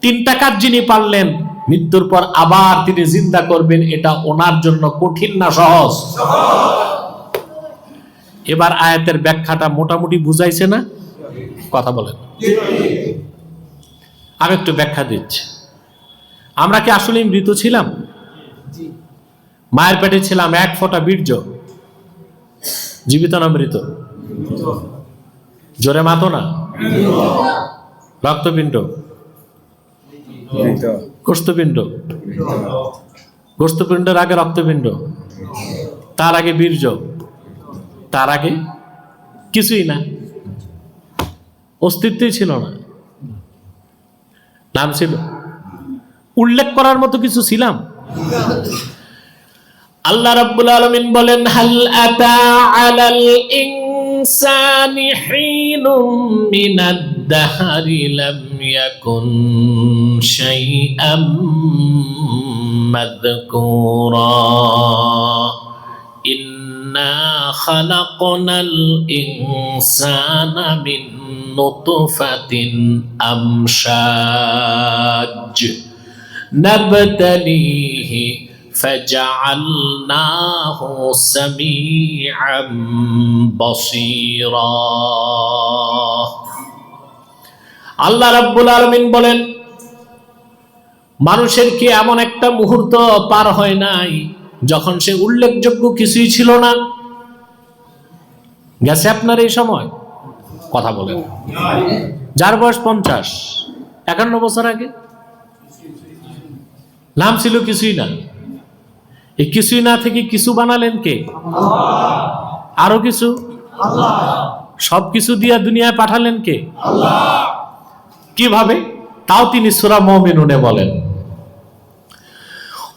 তিনটা কাজ যিনি পারলেন, মৃত্যুর পর আবার তিনি জিন্দা করবেন, এটা ওনার জন্য কঠিন না সহজ? এবার আয়াতের ব্যাখ্যাটা মোটামুটি বুঝাইছে না? কথা বলেন। আমি একটু ব্যাখ্যা দিচ্ছি। আমরা কি আসলে মৃত ছিলাম? মায়ের পেটে ছিলাম, এক ফোঁটা বীর্য, জীবিত না মৃত? জোরে মাতো না। রক্তপিণ্ড, গোস্তপিণ্ড, গোস্তপিণ্ডের আগে রক্তপিণ্ড, তার আগে বীর্য, তার আগে কিছুই না, অস্তিত্বই ছিল না। নাম ছিল, উল্লেখ করার মতো কিছু ছিলাম? আল্লাহ রাব্বুল আলামিন বলেন, হাল আতা আলাল ইনসানি হিনুম মিনাদ দাহরি লাম ইয়াকুন শাইআম মাযকুরা ইন্না খালাকনাল ইনসানা মিন নুতফাতিন আমশাজ নাবতালিহি فجعلناه سميعا بصيرا। আল্লাহ রাব্বুল আলামিন বলেন, মানুষের কি এমন একটা মুহূর্ত পার হয় নাই যখন সে উল্লেখযোগ্য কিছুই ছিল না? গেছে আপনার এই সময়? কথা বলেন। যার বয়স 50, 51 বছর আগে নাম ছিল কিছুই না। এই কিছুই না থেকে কিছু বানালেন কে? আল্লাহ। আরো কিছু? আল্লাহ। সবকিছু দিয়া দুনিয়ায় পাঠালেন কে? আল্লাহ। কিভাবে? তাও তিনি সূরা মুমিনুনে বলেন,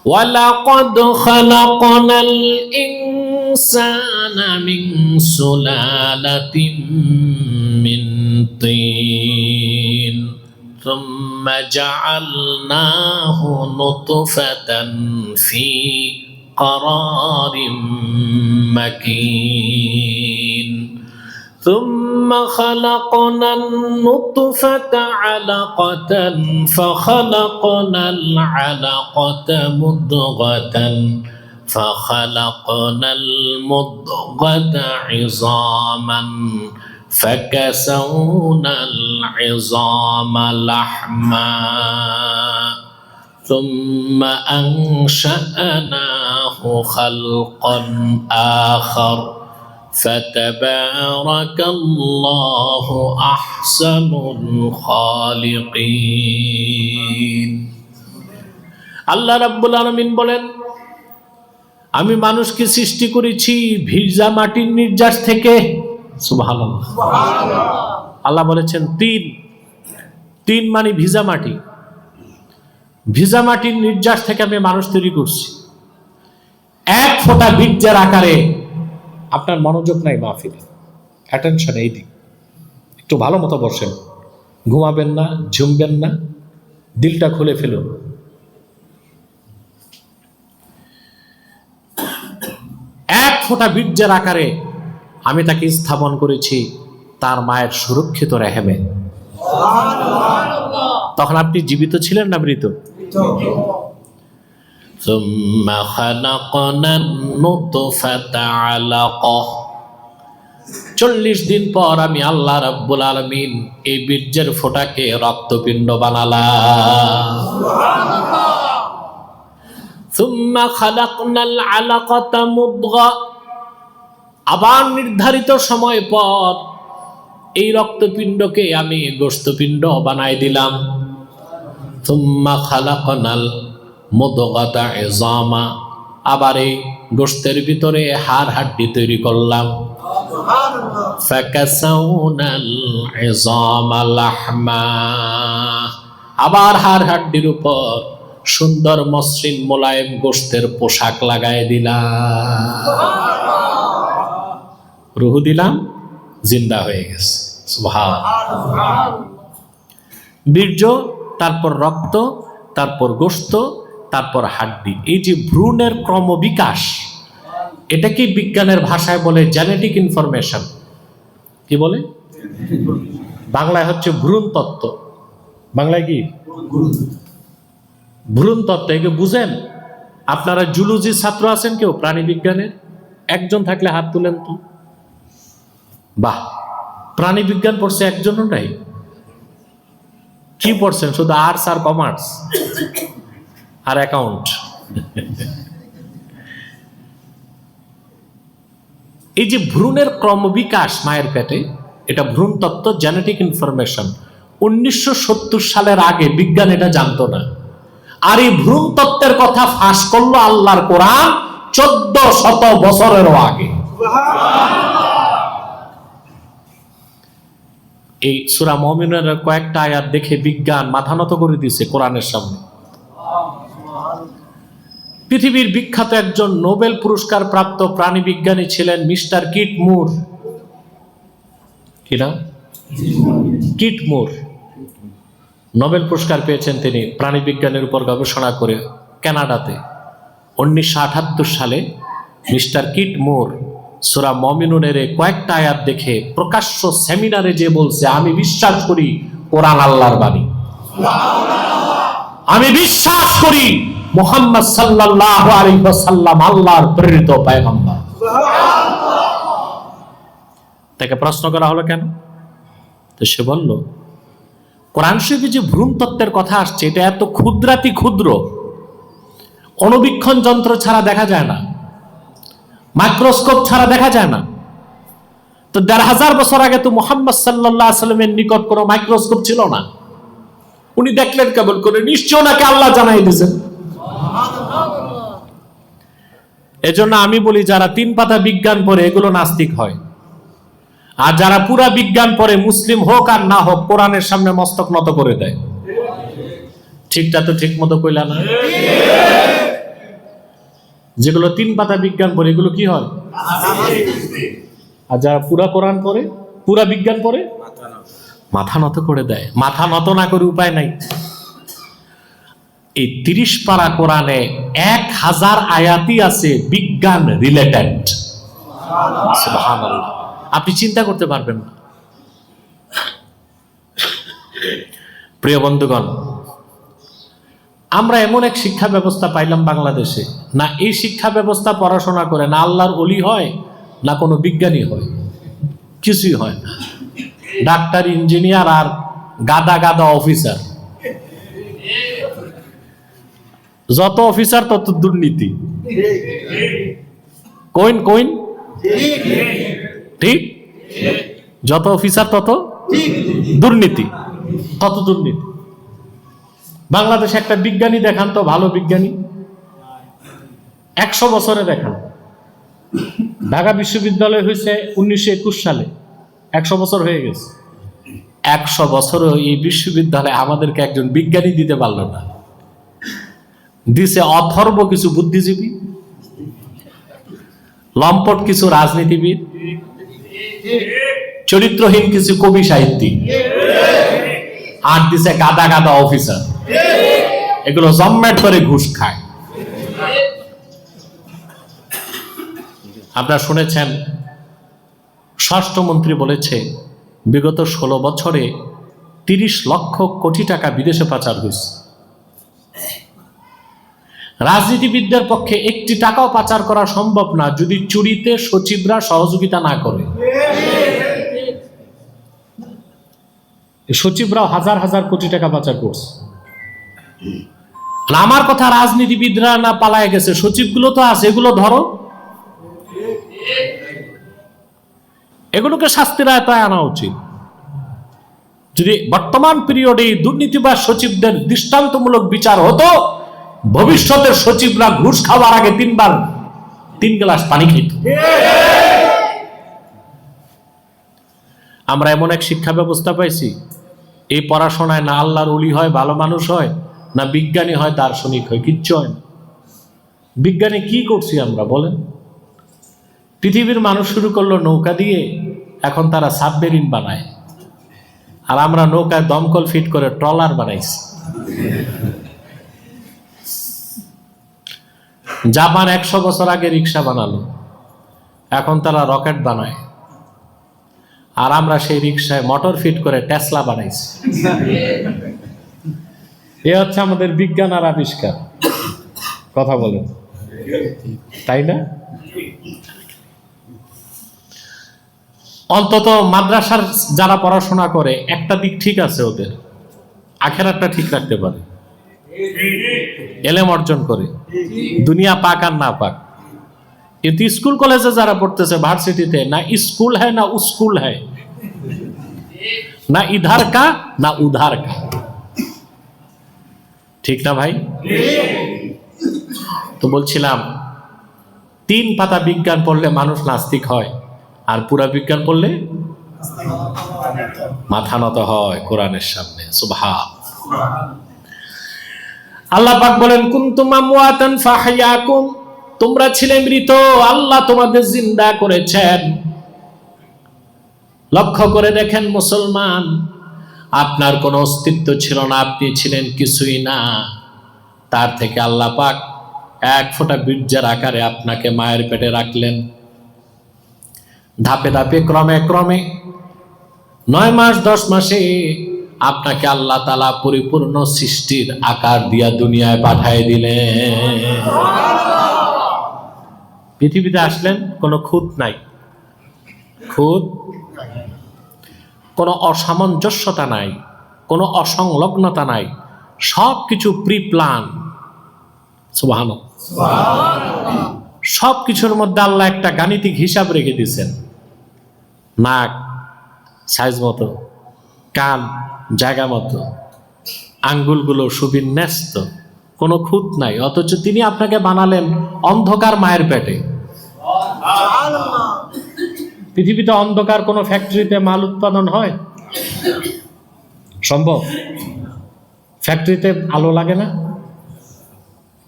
ওয়ালাকাদ খালাকনাল ইনসানা মিন সুলালাতিন মিন তিন ثم جعلناه نطفة في قرار مكين ثم خلقنا النطفة علقة فخلقنا العلقة مضغة فخلقنا المضغة عظاما فكسونا العظام لحما ثم أنشأناه خلقا آخر فتبارك الله أحسن الخالقين আল্লাহ রাব্বুল আলামিন বলেন, আমি মানুষকে সৃষ্টি করেছি ভিজা মাটির নির্যাস থেকে। সুবহানাল্লাহ। আল্লাহ বলেছেন তিন মানে ভিজা মাটি। ভিজা মাটির নির্যাস থেকে আমি মানুষ তৈরি করছি। এক ফোঁটা বীর্যের আকারে। আপনার মনোযোগ নাই মাহফিলে, অ্যাটেনশন এই দিক। একটু ভালো মতো বসেন, ঘুমাবেন না, ঝুমবেন না, দিলটা খুলে ফেলুন। এক ফোঁটা বীর্যের আকারে আমি তাকে স্থাপন করেছি তার মায়ের সুরক্ষিত রেহেমে। তখন আপনি জীবিত ছিলেন না মৃত? ثم خلقنا النطفة علقة 40 দিন পর আমি আল্লাহ রাব্বুল আলামিন এই বীর্যের ফোঁটাকে রক্তপিণ্ড বানালাম। ثم خلقنا العلقة مضغة আবার নির্ধারিত সময় পর এই রক্তপিণ্ডকে আমি গোশতপিণ্ড বানাই দিলাম। ثم خلقنا মুদগাতা ইজামা আবার এই গোশতের ভিতরে হাড় হাড্ডি তৈরি করলাম। ফাকাসাউনাল ইজামা লাহমা আবার হাড় হাড্ডির উপর সুন্দর মসৃণ মোলায়েম গোশতের পোশাক লাগায় দিলাম। রূহ দিলাম, জিন্দা হয়ে গেছে। সুবহানাল্লাহ। বীর্য, তারপর রক্ত, তারপর গোশত, তারপর হাড্ডি। এই যে ভ্রূণের ক্রমবিকাশ, এটাকে বিজ্ঞানের ভাষায় বলে জেনেটিক ইনফরমেশন। কি বলে? বাংলায় হচ্ছে ভ্রূণ তত্ত্ব। বাংলায় কি ভ্রূণ তত্ত্ব? একে বুঝেন? আপনারা জুলজি ছাত্র আছেন কেউ প্রাণী বিজ্ঞানের? একজন থাকলে হাত তুলেন তো। বাহ, প্রাণী বিজ্ঞান পড়ছে একজনও নাই। কি পড়ছেন? শুধু আর্টস আর কমার্স আর অ্যাকাউন্ট। এই যে ভ্রূণের ক্রমবিকাশ মায়ের পেটে, এটা ভ্রূণ তত্ত্ব, জেনেটিক ইনফরমেশন। 1970 সালের আগে বিজ্ঞান এটা জানতো না। আর এই ভ্রূণ তত্ত্বের কথা ফাঁস করলো আল্লাহর কোরআন 1400 বছরেরও আগে। এই সূরা মুমিনের কয়েকটা আয়াত দেখে বিজ্ঞান মাথা নত করে দিয়েছে কোরআনের সামনে। পৃথিবীর বিখ্যাত একজন নোবেল পুরস্কার প্রাপ্ত প্রাণী বিজ্ঞানী ছিলেন মিস্টার কিট মুর। কি নাম? কিট মুর। নোবেল পুরস্কার পেয়েছেন তিনি প্রাণী বিজ্ঞানের উপর গবেষণা করে কানাডাতে। 1978 সালে মিস্টার কিট মুর সূরা মুমিনুনের কয়েকটা আয়াত দেখে প্রকাশ্য সেমিনারে যে বলছে, আমি বিশ্বাস করি কোরআন আল্লাহর বাণী, আমি বিশ্বাস করি মুহাম্মদ সাল্লাল্লাহু আলাইহি ওয়াসাল্লাম আল্লাহর প্রেরিত পয়গম্বর। তাকে প্রশ্ন করা হলো কেন? তো সে বলল, কোরআন শরীফে যে ভ্রূণ তত্ত্বের কথা আসছে এটা এত ক্ষুদ্রাতি ক্ষুদ্র, অণুবীক্ষণ যন্ত্র ছাড়া দেখা যায় না, মাইক্রোস্কোপ ছাড়া দেখা যায় না। তো 1500 বছর আগে তো মুহাম্মদ সাল্লাল্লাহু আলাইহি ওয়াসাল্লামের নিকট কোনো মাইক্রোস্কোপ ছিল না। উনি দেখলেন কেবল করে, নিশ্চয় ওনাকে আল্লাহ জানাই দিয়েছেন। এজন্য আমি বলি, যারা 3 পাতা বিজ্ঞান পড়ে এগুলো নাস্তিক হয়, আর যারা পুরা বিজ্ঞান পড়ে মুসলিম হোক আর না হোক কোরআনের সামনে মস্তক নত করে দেয়। ঠিকটা তো ঠিক মতো কইলা না? যেগুলো 3 পাতা বিজ্ঞান পড়ে এগুলো কি হয়? আর যারা পুরা কোরআন পড়ে, পুরা বিজ্ঞান পড়ে, মাথা নত করে দেয়। মাথা নত না করে উপায় নাই। এই 30 পারা কোরআনে 1000 আয়াতই আছে বিজ্ঞান রিলেটেড। সুবহানাল্লাহ। আপনি চিন্তা করতে পারবেন না। প্রিয় বন্ধুগণ, আমরা এমন এক শিক্ষা ব্যবস্থা পাইলাম বাংলাদেশে, না এই শিক্ষা ব্যবস্থা পড়াশোনা করে না আল্লাহর ওলি হয়, না কোনো বিজ্ঞানী হয়, কিছুই হয় না। ডাক্তার, ইঞ্জিনিয়ার আর গাদা গাদা অফিসার। যত অফিসার তত দুর্নীতি। কইন কইন ঠিক? যত অফিসার তত দুর্নীতি, তত দুর্নীতি। বাংলাদেশে একটা বিজ্ঞানী দেখান তো, ভালো বিজ্ঞানী, 100 বছরে দেখান। ঢাকা বিশ্ববিদ্যালয় হয়েছে 1921 সালে, 100 বছর হয়ে গেছে। 100 বছরও এই বিশ্ববিদ্যালয়ে আমাদেরকে একজন বিজ্ঞানী দিতে পারল না। দিছে অথর্ব কিছু বুদ্ধিজীবী, লম্পট কিছু রাজনীতিবিদ, চরিত্রহীন কিছু কবি সাহিত্যিক, আর দিছে গাদা গাদা অফিসার। এগুলো জম্মেট করে ঘুষ খায়। আপনারা শুনেছেন স্বরাষ্ট্রমন্ত্রী বলেছে বিগত 16 বছরে 30 লক্ষ কোটি টাকা বিদেশে পাচার হয়েছে। রাজনীতিবিদদের পক্ষে 1 টাকাও পাচার করা সম্ভব না যদি চুরিতে সচিবরা সহযোগিতা না করে। সচিবরাও হাজার হাজার কোটি টাকা পাচার করছে। আমার কথা, রাজনীতিবিদরা না পালায় গেছে, সচিবগুলো তো আছে, এগুলো ধরো, এগুলোকে শাস্তির আওতায় আনা উচিত। যদি বর্তমান পিরিয়ডে দুর্নীতিবাজ সচিবদের দৃষ্টান্তমূলক বিচার হতো, ভবিষ্যতের সচিবরা ঘুষ খাওয়ার আগে 3 গ্লাস পানি খেত। আমরা এমন এক শিক্ষা ব্যবস্থা পাইছি, এই পড়াশোনায় না আল্লাহর ওলি হয়, ভালো মানুষ হয়, না বিজ্ঞানী হয়, দার্শনিক হয়, কিচ্ছু হয় না। বিজ্ঞানী কি করছি আমরা বলেন? পৃথিবীর মানুষ শুরু করলো নৌকা দিয়ে, এখন তারা সাবমেরিন বানায়, আর আমরা নৌকায় দমকল ফিট করে ট্রলার বানাইছি। জাপান 100 বছর আগে রিক্সা বানালো, এখন তারা রকেট বানায়, আর আমরা সেই রিক্সায় মোটর ফিট করে টেসলা বানাইছি। এ হচ্ছে আমাদের বিজ্ঞান আর আবিষ্কার। কথা বলেন, তাই না? অন্তত মাদ্রাসার যারা পড়াশোনা করে একটা দিক ঠিক আছে, ওদের আখেরাতটা ঠিক রাখতে পারে, এলেম অর্জন করে, দুনিয়া পাক আর না পাক। কিন্তু স্কুল কলেজে যারা পড়তেছে, ভার্সিটিতে, না স্কুল হ্যায় না উস্কুল হ্যায়, না ইধার কা না উধার কা। ঠিক না ভাই? তো বলছিলাম 3 পাতা বিজ্ঞান পড়লে মানুষ নাস্তিক হয়, আর পুরা বিজ্ঞান পড়লে মাথা নত হয় কোরআনের সামনে। সুবহান। আল্লাহ পাক বলেন, কুনতুম আমওয়াতান ফাহইয়াকুম, তোমরা ছিলে মৃত, আল্লাহ তোমাদের জিন্দা করেছেন। লক্ষ্য করে দেখেন মুসলমান, আপনার কোনো অস্তিত্ব ছিল না, আপনি ছিলেন কিছুই না। তার থেকে আল্লাহ পাক 1 ফোঁটা বীর্যের আকারে আপনাকে মায়ের পেটে রাখলেন। ধাপে ধাপে ক্রমে ক্রমে 9 মাস 10 মাসে আপনাকে আল্লাহ তাআলা পরিপূর্ণ সৃষ্টির আকার দিয়া দুনিয়ায় পাঠিয়ে দিলেন। পৃথিবীতে আসলেন, কোনো খুঁত নাই, খুঁত, কোনো অসামঞ্জস্যতা নাই, কোনো অসংলগ্নতা নাই, সব কিছু প্রি প্ল্যান। সুবহানাল্লাহ। সব কিছুর মধ্যে আল্লাহ একটা গাণিতিক হিসাব রেখে দিয়েছেন। নাক সাইজ মতো, কান জায়গা মতো, আঙ্গুলগুলো সুবিন্যস্ত, কোনো খুঁত নাই। অথচ তিনি আপনাকে বানালেন অন্ধকার মায়ের পেটে। পৃথিবীতে অন্ধকার কোনো ফ্যাক্টরিতে মাল উৎপাদন হয় সম্ভব? ফ্যাক্টরিতে আলো লাগে না?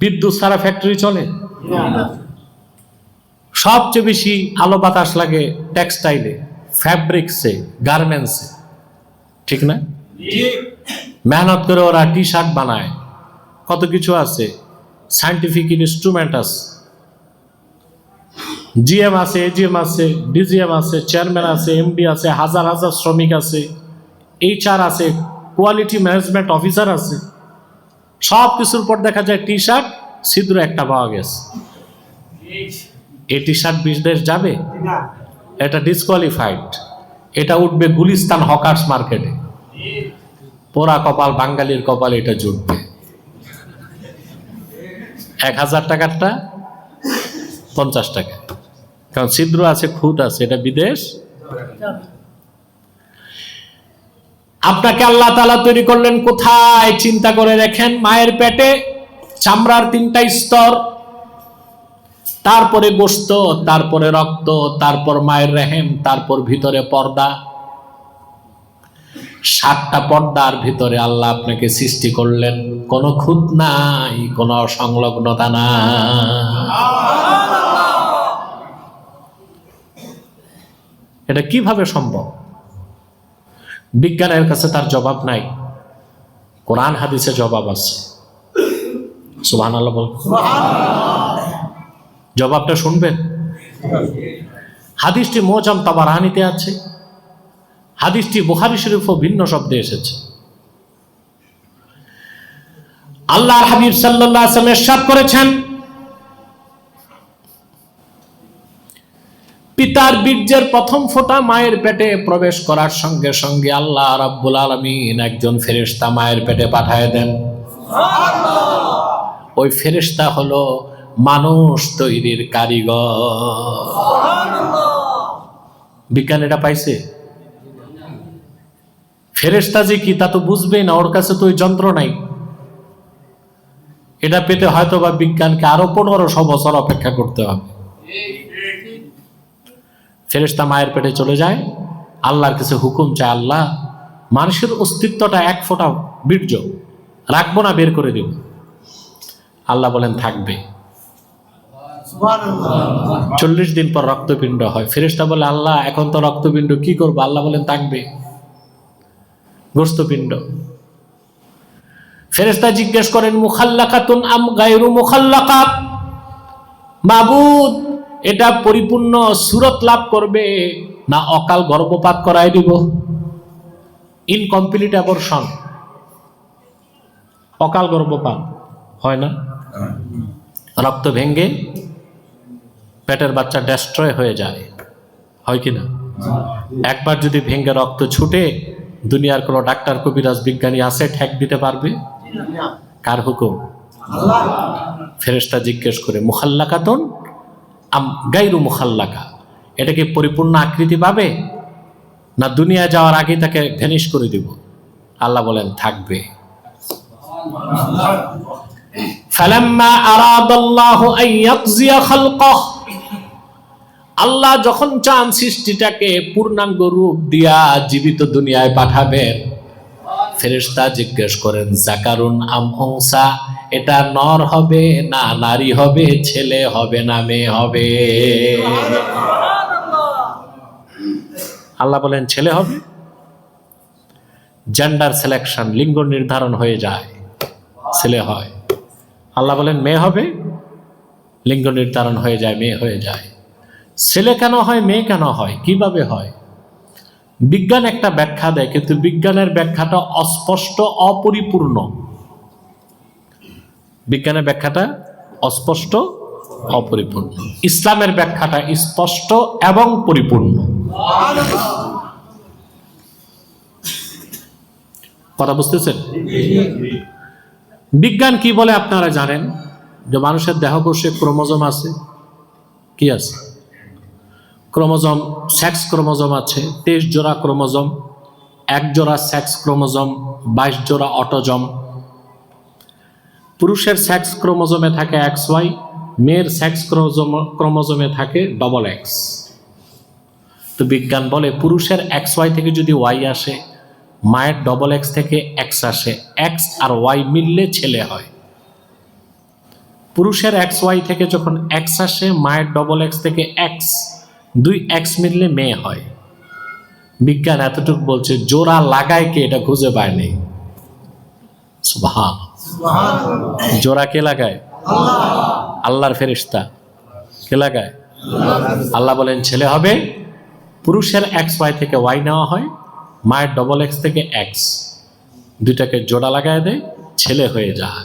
বিদ্যুৎ ছাড়া ফ্যাক্টরি চলে? সবচেয়ে বেশি আলো বাতাস লাগে টেক্সটাইলে, ফ্যাব্রিক্সে, গার্মেন্টসে। ঠিক না? মেহনত করে ওরা টি শার্ট বানায়, কত কিছু আছে, সায়েন্টিফিক ইনস্ট্রুমেন্ট আছে, জিএম আছে, এজিএম আছে, ডিজিএম আছে, চেয়ারম্যান আছে, এমডি আছে, হাজার হাজার শ্রমিক আছে, এইচআর আছে, কোয়ালিটি ম্যানেজমেন্ট অফিসার আছে। সব কিছুর পর দেখা যায় টি শার্ট ছিদ্র একটা পাওয়া গেছে। এই টি শার্ট বিদেশ যাবে? এটা ডিসকোয়ালিফাইড। এটা উঠবে গুলিস্তান হকার্স মার্কেটে। পোড়া কপাল, বাঙালির কপাল, এটা জুটবে। 1000 টাকারটা 50 টাকা, কারণ ছিদ্র আছে, খুঁত আছে, এটা বিদেশ। আপনাকে আল্লাহ তাআলা তৈরি করলেন কোথায়? চিন্তা করে দেখেন। মায়ের পেটে চামড়ার 3টা স্তর, তারপরে গোশত, তারপরে রক্ত, তারপর মায়ের রেহেম, তারপর ভিতরে পর্দা। 7টা পর্দার ভিতরে আল্লাহ আপনাকে সৃষ্টি করলেন, কোনো খুঁত নাই, কোনো অসংলগ্নতা নাই। এটা কিভাবে সম্ভব? বিজ্ঞানের কাছে তার জবাব নাই, কোরআন হাদিসে জবাব আছে। সুবহানাল্লাহ বল। জবাবটা শুনবেন। হাদিসটি মুআজাম তাবারানীতে আছে, হাদিসটি বুখারী শরীফও ভিন্ন শব্দে এসেছে। আল্লাহর হাবিব সাল্লাল্লাহু আলাইহি ওয়াসাল্লাম ইরশাদ করেছেন, পিতার বীর্যের প্রথম ফোঁটা মায়ের পেটে প্রবেশ করার সঙ্গে সঙ্গে আল্লাহ রাব্বুল আলামিন একজন ফেরেশতা মায়ের পেটে পাঠায় দেন। ওই ফেরেশতা হলো মানুষ তৈরির কারিগর। বিজ্ঞান এটা পাইছে। ফেরেশতা যে কি তা তো বুঝবেই না, ওর কাছে তো ওই যন্ত্র নাই। এটা পেতে হয়তো বা বিজ্ঞানকে আরো 1500 বছর অপেক্ষা করতে হবে। ফেরেশতা মায়ের পেটে চলে যায়, আল্লাহর কাছে হুকুম চায়, আল্লাহ মানুষের অস্তিত্বটা 1 ফোঁটা বীর্য রাখবো না, বের করে দেব। আল্লাহ বলেন থাকবে। 40 দিন পর রক্তপিণ্ড হয়। ফেরেশতা বলে, আল্লাহ এখন তো রক্তপিণ্ড কি করবো? আল্লাহ বলেন থাকবে গোশতপিণ্ড। ফেরেশতা জিজ্ঞেস করেন, মুখাল্লাকাতুন আম গায়রু মুখাল্লাকাত? মাবুদ, এটা পরিপূর্ণ সুরত লাভ করবে না অকাল গর্ভপাত করাই দিব? ইনকমপ্লিট অ্যাবর্শন, অকাল গর্ভপাত হয় না? রক্ত ভেঙ্গে পেটের বাচ্চা ডেস্ট্রয় হয়ে যায়, হয় কি না? একবার যদি ভেঙ্গে রক্ত ছুটে, দুনিয়ার কোনো ডাক্তার, কবিরাজ, বিজ্ঞানী আছে ঠেক দিতে পারবে? কার হুকুম? ফেরেশতা জিজ্ঞেস করে, মুখাল্লাকাতুন আম গায়রু মুখাল্লাকা, এটা কি পরিপূর্ণ আকৃতি পাবে না দুনিয়া যাওয়ার আগে তাকে ভ্যানিশ করে দিব? আল্লাহ বলেন থাকবে। ফালাম্মা আরাদাল্লাহু আন ইয়াকজিয়া খালকাহ, আল্লাহ যখন চান সৃষ্টিটাকে পূর্ণাঙ্গ রূপ দিয়া জীবিত দুনিয়ায় পাঠাবেন, ফেরেশতা জিজ্ঞেস করেন, যাকারুন আম উনসা, এটা নর হবে না নারী হবে, ছেলে হবে না মেয়ে হবে? আল্লাহ বলেন ছেলে হবে। জেন্ডার সিলেকশন, লিঙ্গ নির্ধারণ হয়ে যায়, ছেলে হয়। আল্লাহ বলেন মেয়ে হবে, লিঙ্গ নির্ধারণ হয়ে যায়, মেয়ে হয়ে যায়। ছেলে কেন হয়, মেয়ে কেন হয়, কিভাবে হয়? বিজ্ঞান একটা ব্যাখ্যা দেয়, কিন্তু বিজ্ঞানের ব্যাখ্যাটা অস্পষ্ট, অপরিপূর্ণ। বিজ্ঞানের ব্যাখ্যাটা অস্পষ্ট, অপরিপূর্ণ। ইসলামের ব্যাখ্যাটা স্পষ্ট এবং পরিপূর্ণ। কথা বুঝতেছেন? বিজ্ঞান কি বলে আপনারা জানেন? যে মানুষের দেহকোষে ক্রোমোজোম আছে। কি আছে? ক্রোমোজোম, সেক্স ক্রোমোজোম আছে 23 জোড়া ক্রোমোজোম, 1 জোড়া সেক্স ক্রোমোজোম, 22 জোড়া অটোজোম। পুরুষের সেক্স ক্রোমোজোমে থাকে XY, মেয়ের সেক্স ক্রোমোজোমে থাকে XX। তো বিজ্ঞান বলে পুরুষের XY থেকে যদি Y আসে, মায়ের XX থেকে X আসে, X আর Y মিললে ছেলে হয়। পুরুষের XY থেকে যখন X আসে, মায়ের XX থেকে X, 2 X মিললে মেয়ে হয়। বিজ্ঞান এতটুকু বলছে জোড়া লাগায় কে এটা খুঁজে পায়নি। সুবহান। জোড়া কে লাগায়? আল্লাহর ফেরেশতা। কে লাগায়? আল্লাহ বলেন ছেলে হবে, পুরুষের XY থেকে Y নেওয়া হয়, মায়ের XX থেকে X, দুইটাকে জোড়া লাগায় দেয়, ছেলে হয়ে যায়।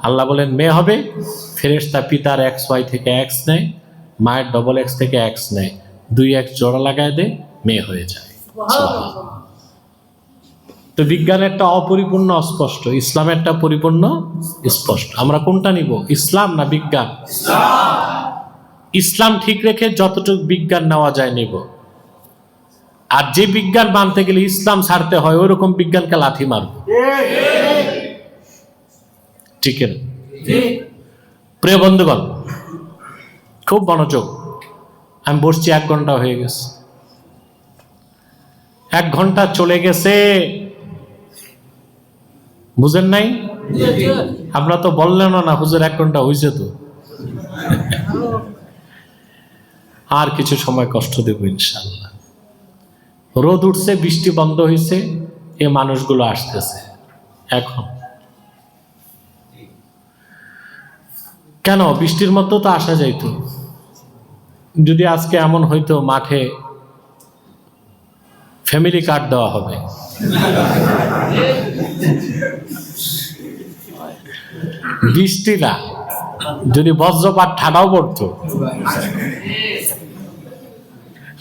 আল্লাহ বলেন মেয়ে হবে, ফেরেশতা পিতার XY থেকে X নেয়, মায়ের XX থেকে X নেয়, 2X জোড়া লাগায় দেয়, মেয়ে হয়ে যায়। তো বিজ্ঞানেরটা অপরিপূর্ণ অস্পষ্ট, ইসলামেরটা পরিপূর্ণ স্পষ্ট। আমরা কোনটা নিব, ইসলাম না বিজ্ঞান? ইসলাম ঠিক রেখে যতটুকু বিজ্ঞান নেওয়া যায় নিব। আর যে বিজ্ঞান মানতে গেলে ইসলাম ছাড়তে হয়, ওই রকম বিজ্ঞানকে লাথি মারব। ঠিক না? প্রিয় বন্ধুগণ, খুব মনোযোগ। আমি বসছি 1 ঘন্টা হয়ে গেছে, 1 ঘন্টা চলে গেছে, বুঝেন নাই? আপনারা তো বললেন না হুজুর 1 ঘন্টা হয়েছে তো। আর কিছু সময় কষ্ট দেব ইনশাআল্লাহ। রোদ উঠছে, বৃষ্টি বন্ধ হয়েছে, এ মানুষগুলো আসতেছে এখন। কেন বৃষ্টির মধ্যে তো আসা যাইতো, যদি আজকে এমন হইতো মাঠে ফ্যামিলি কার্ড দেওয়া হবে। বৃষ্টি না, যদি বজ্রপাত ঠাডাও পড়তো,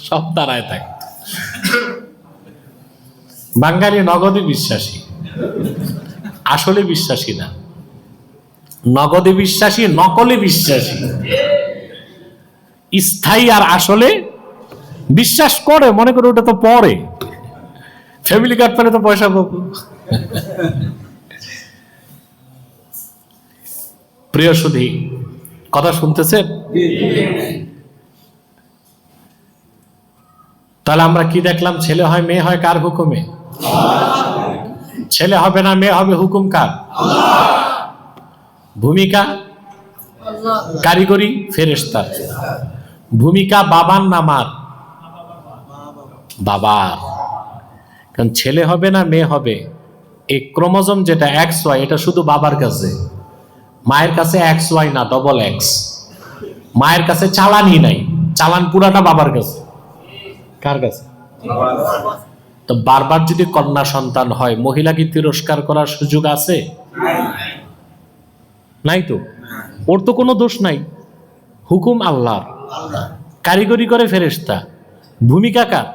সব দাঁড়ায় থাকত। বাঙালি নগদে বিশ্বাসী, আসলে বিশ্বাসী না। নগদে বিশ্বাসী, নকলে বিশ্বাসী। স্থায়ী আর আসলে বিশ্বাস করে, মনে করে ওটা তো পরে, ফ্যামিলি কার্ড পেলে তো পয়সা পাবো। প্রিয় সুধী, কথা শুনতেছেন? তাহলে আমরা কি দেখলাম? ছেলে হয় মেয়ে হয় কার হুকুমে? ছেলে হবে না মেয়ে হবে, হুকুম কার? ভূমিকা কারিগরি ফেরেশতার। ভূমিকা বাবার না মার? বাবার। কারণ ছেলে হবে না মেয়ে হবে, এই ক্রোমোজোম যেটা XY, এটা শুধু বাবার কাছে, মায়ের কাছে XY না, XX। মায়ের কাছে চালানই নাই, চালান পুরাটা বাবার কাছে। কার কাছে? তো বারবার যদি কন্যা সন্তান হয়, মহিলা কি তিরস্কার করার সুযোগ আছে? নাই তো। ওর তো কোনো দোষ নাই, হুকুম আল্লাহর, কারিগরি করে ফেরেশতা। ভূমিকা কার?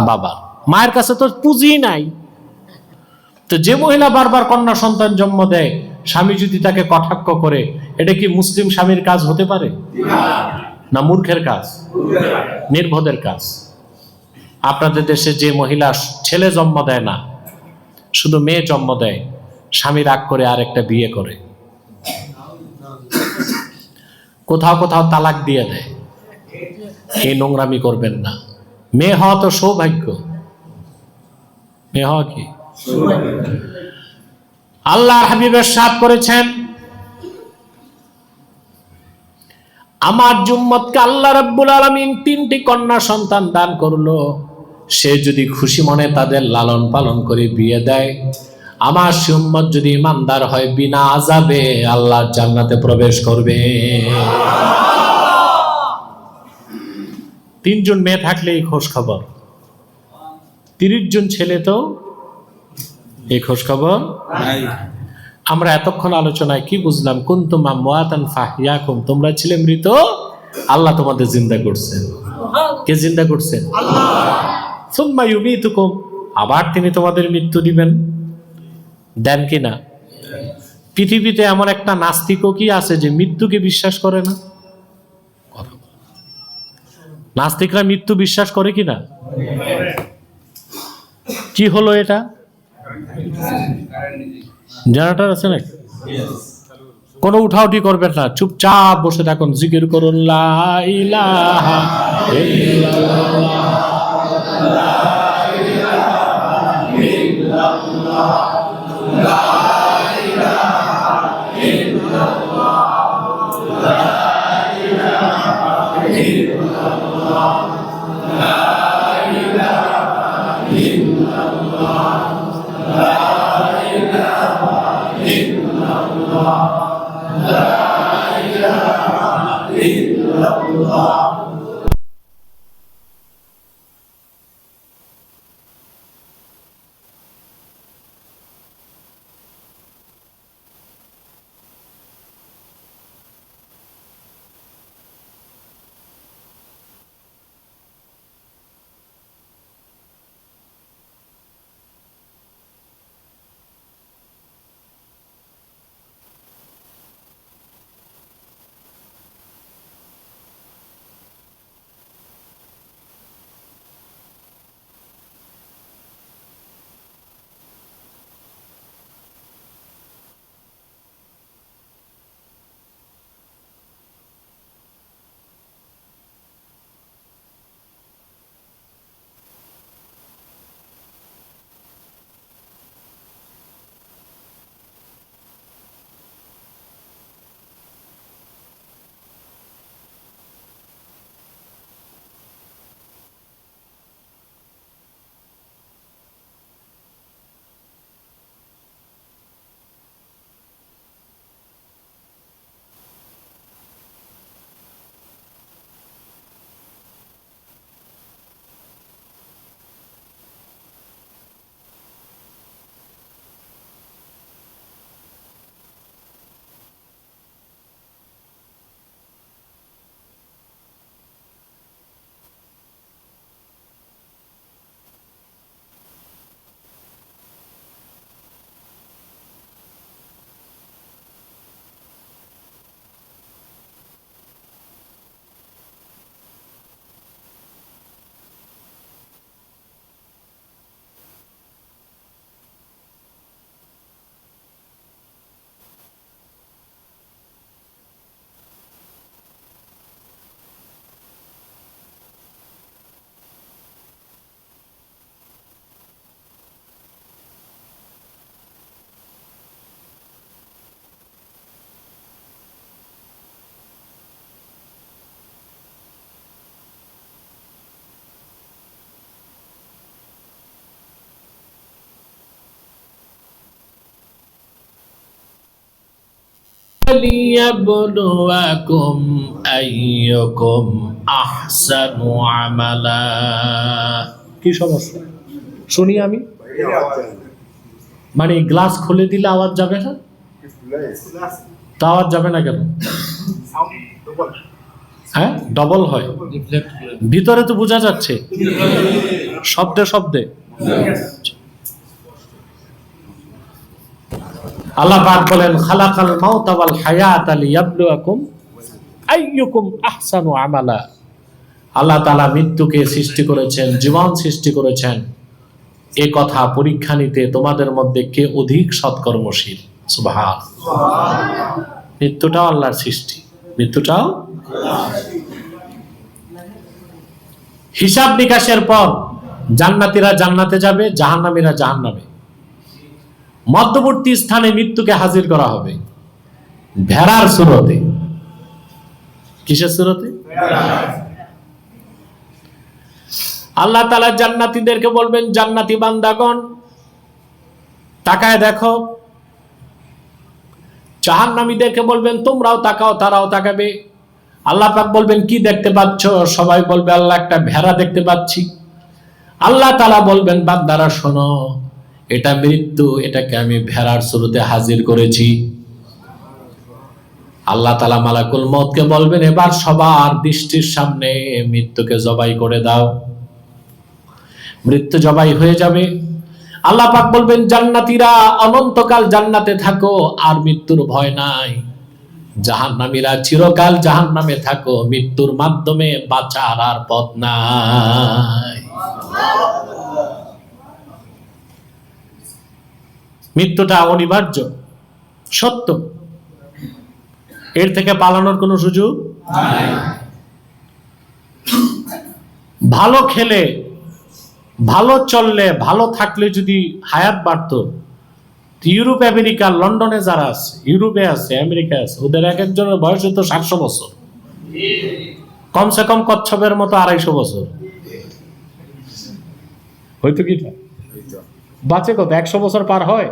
বাবা। মায়ের কাছে তো পুঁজি নাই। তো যে মহিলা বারবার কন্যা সন্তান জন্ম দেয়, স্বামী যদি তাকে কটাক্ষ করে, এটা কি মুসলিম স্বামীর কাজ হতে পারে? না মূর্খের কাজ, নির্বোধের কাজ। আপনাদের দেশে যে মহিলা ছেলে জন্ম দেয় না, শুধু মেয়ে জন্ম দেয়, স্বামী রাগ করে আরেকটা বিয়ে করে, কোথাও কোথাও তালাক দিয়ে দেয়, এই নোংরামি করবেন না। মেয়ে হওয়া তো সৌভাগ্য। মেয়ে হওয়া কি? আল্লাহর হাবিব ইরশাদ করেছেন, আমার উম্মতকে আল্লাহ রাব্বুল আলামিন 3টি কন্যা সন্তান দান করলো। সে যদি খুশি মনে তাদের লালন পালন করে বিয়ে দেয়, আমার উম্মত যদি ইমানদার হয়, বিনা আযাবে আল্লাহর জান্নাতে প্রবেশ করবে। 3 জন মেয়ে থাকলে এই খোঁজ খবর, 30 জন ছেলে তো এই খোঁজ খবর নাই। আমরা এতক্ষণ আলোচনায় কি বুঝলাম? কুনতুম আমওয়াতান ফাহইয়াকুম, তোমরা ছিলে মৃত, আল্লাহ তোমাদের জিন্দা করছেন। কে জিন্দা করছেন? আল্লাহ। সুম্মা ইউমীতুকুম, আবার তিনি তোমাদের মৃত্যু দিবেন। দেন কি না? পৃথিবীতে এমন একটা নাস্তিকও কি আছে যে মৃত্যুকে বিশ্বাস করে না? নাস্তিকরা মৃত্যু বিশ্বাস করে কি না? কি হলো এটা? জেনারেটর আছে নাকি? কোনো উঠাউঠি করবেন না, চুপচাপ বসে থাকুন, জিকির করুন লা ইলাহা ইল্লাল্লাহ, লা ইলাহা ইল্লাল্লাহ, লা ইলাহা ইল্লাল্লাহ, লা ইলাহা ইল্লাল্লাহ, লা লিয়াবলুয়াকুম আইয়ুকুম আহসানু আমালা। কি সমস্যা শুনি আমি? মানে গ্লাস খুলে দিলে আওয়াজ যাবে না? তা আওয়াজ যাবে না কেন? হ্যাঁ, ডবল হয় ভিতরে তো বোঝা যাচ্ছে শব্দে শব্দে। আল্লাহ পাক বলেন খালাকাল মাউতা ওয়াল হায়াতা লিয়াবলুয়াকুম আইয়ুকুম আহসানু আমালা। আল্লাহ তাআলা মৃত্যুকে সৃষ্টি করেছেন, জীবন সৃষ্টি করেছেন এই কথা পরীক্ষা নিতে তোমাদের মধ্যে কে অধিক সৎকর্মশীল। সুবহানাল্লাহ। মৃত্যুটাও আল্লাহর সৃষ্টি, মৃত্যুটাও। হিসাব নিকাশের পর জান্নাতীরা জান্নাতে যাবে, জাহান্নামীরা জাহান্নামে। মধ্যবর্তী স্থানে মৃত্যুকে হাজির করা হবে ভেড়ার সুরতে। কিসের সুরতে? আল্লাহ তাআলা জান্নাতীদেরকে বলবেন, জান্নাতি বান্দাগণ তাকায় দেখো। জাহান্নামীদেরকে বলবেন তোমরাও তাকাও, তারাও তাকাবে। আল্লাহ পাক বলবেন কি দেখতে পাচ্ছ? সবাই বলবে আল্লাহ একটা ভেড়া দেখতে পাচ্ছি। আল্লাহ তাআলা বলবেন বান্দারা শোনো, এটা মৃত্যু, এটাকে আমি ভেড়ার সুরতে হাজির করেছি। আল্লাহ তাআলা মালাকুল মউতকে বলবেন এবার সবার দৃষ্টির সামনে মৃত্যুকে জবাই করে দাও। মৃত্যু জবাই হয়ে যাবে। আল্লাহ পাক বলবেন জান্নাতীরা অনন্তকাল জান্নাতে থাকো, আর মৃত্যুর ভয় নাই। জাহান্নামীরা চিরকাল জাহান্নামে থাকো, মৃত্যুর মাধ্যমে বাঁচার আর পথ নাই। মৃত্যুটা অনিবার্য, সত্য, এর থেকে পালানোর কোনো সুযোগ নাই। ভালো খেলে, ভালো চললে, ভালো থাকলে যদি হায়াত বাড়তো, ইউরোপ আমেরিকা লন্ডনে যারা আছে, ইউরোপে আছে, আমেরিকা আছে, ওদের এক একজনের বয়স হতো 700 বছর, কমসে কম কচ্ছপের মতো 250 বছর হয়তো। কি বাঁচে কত? 100 বছর পার হয়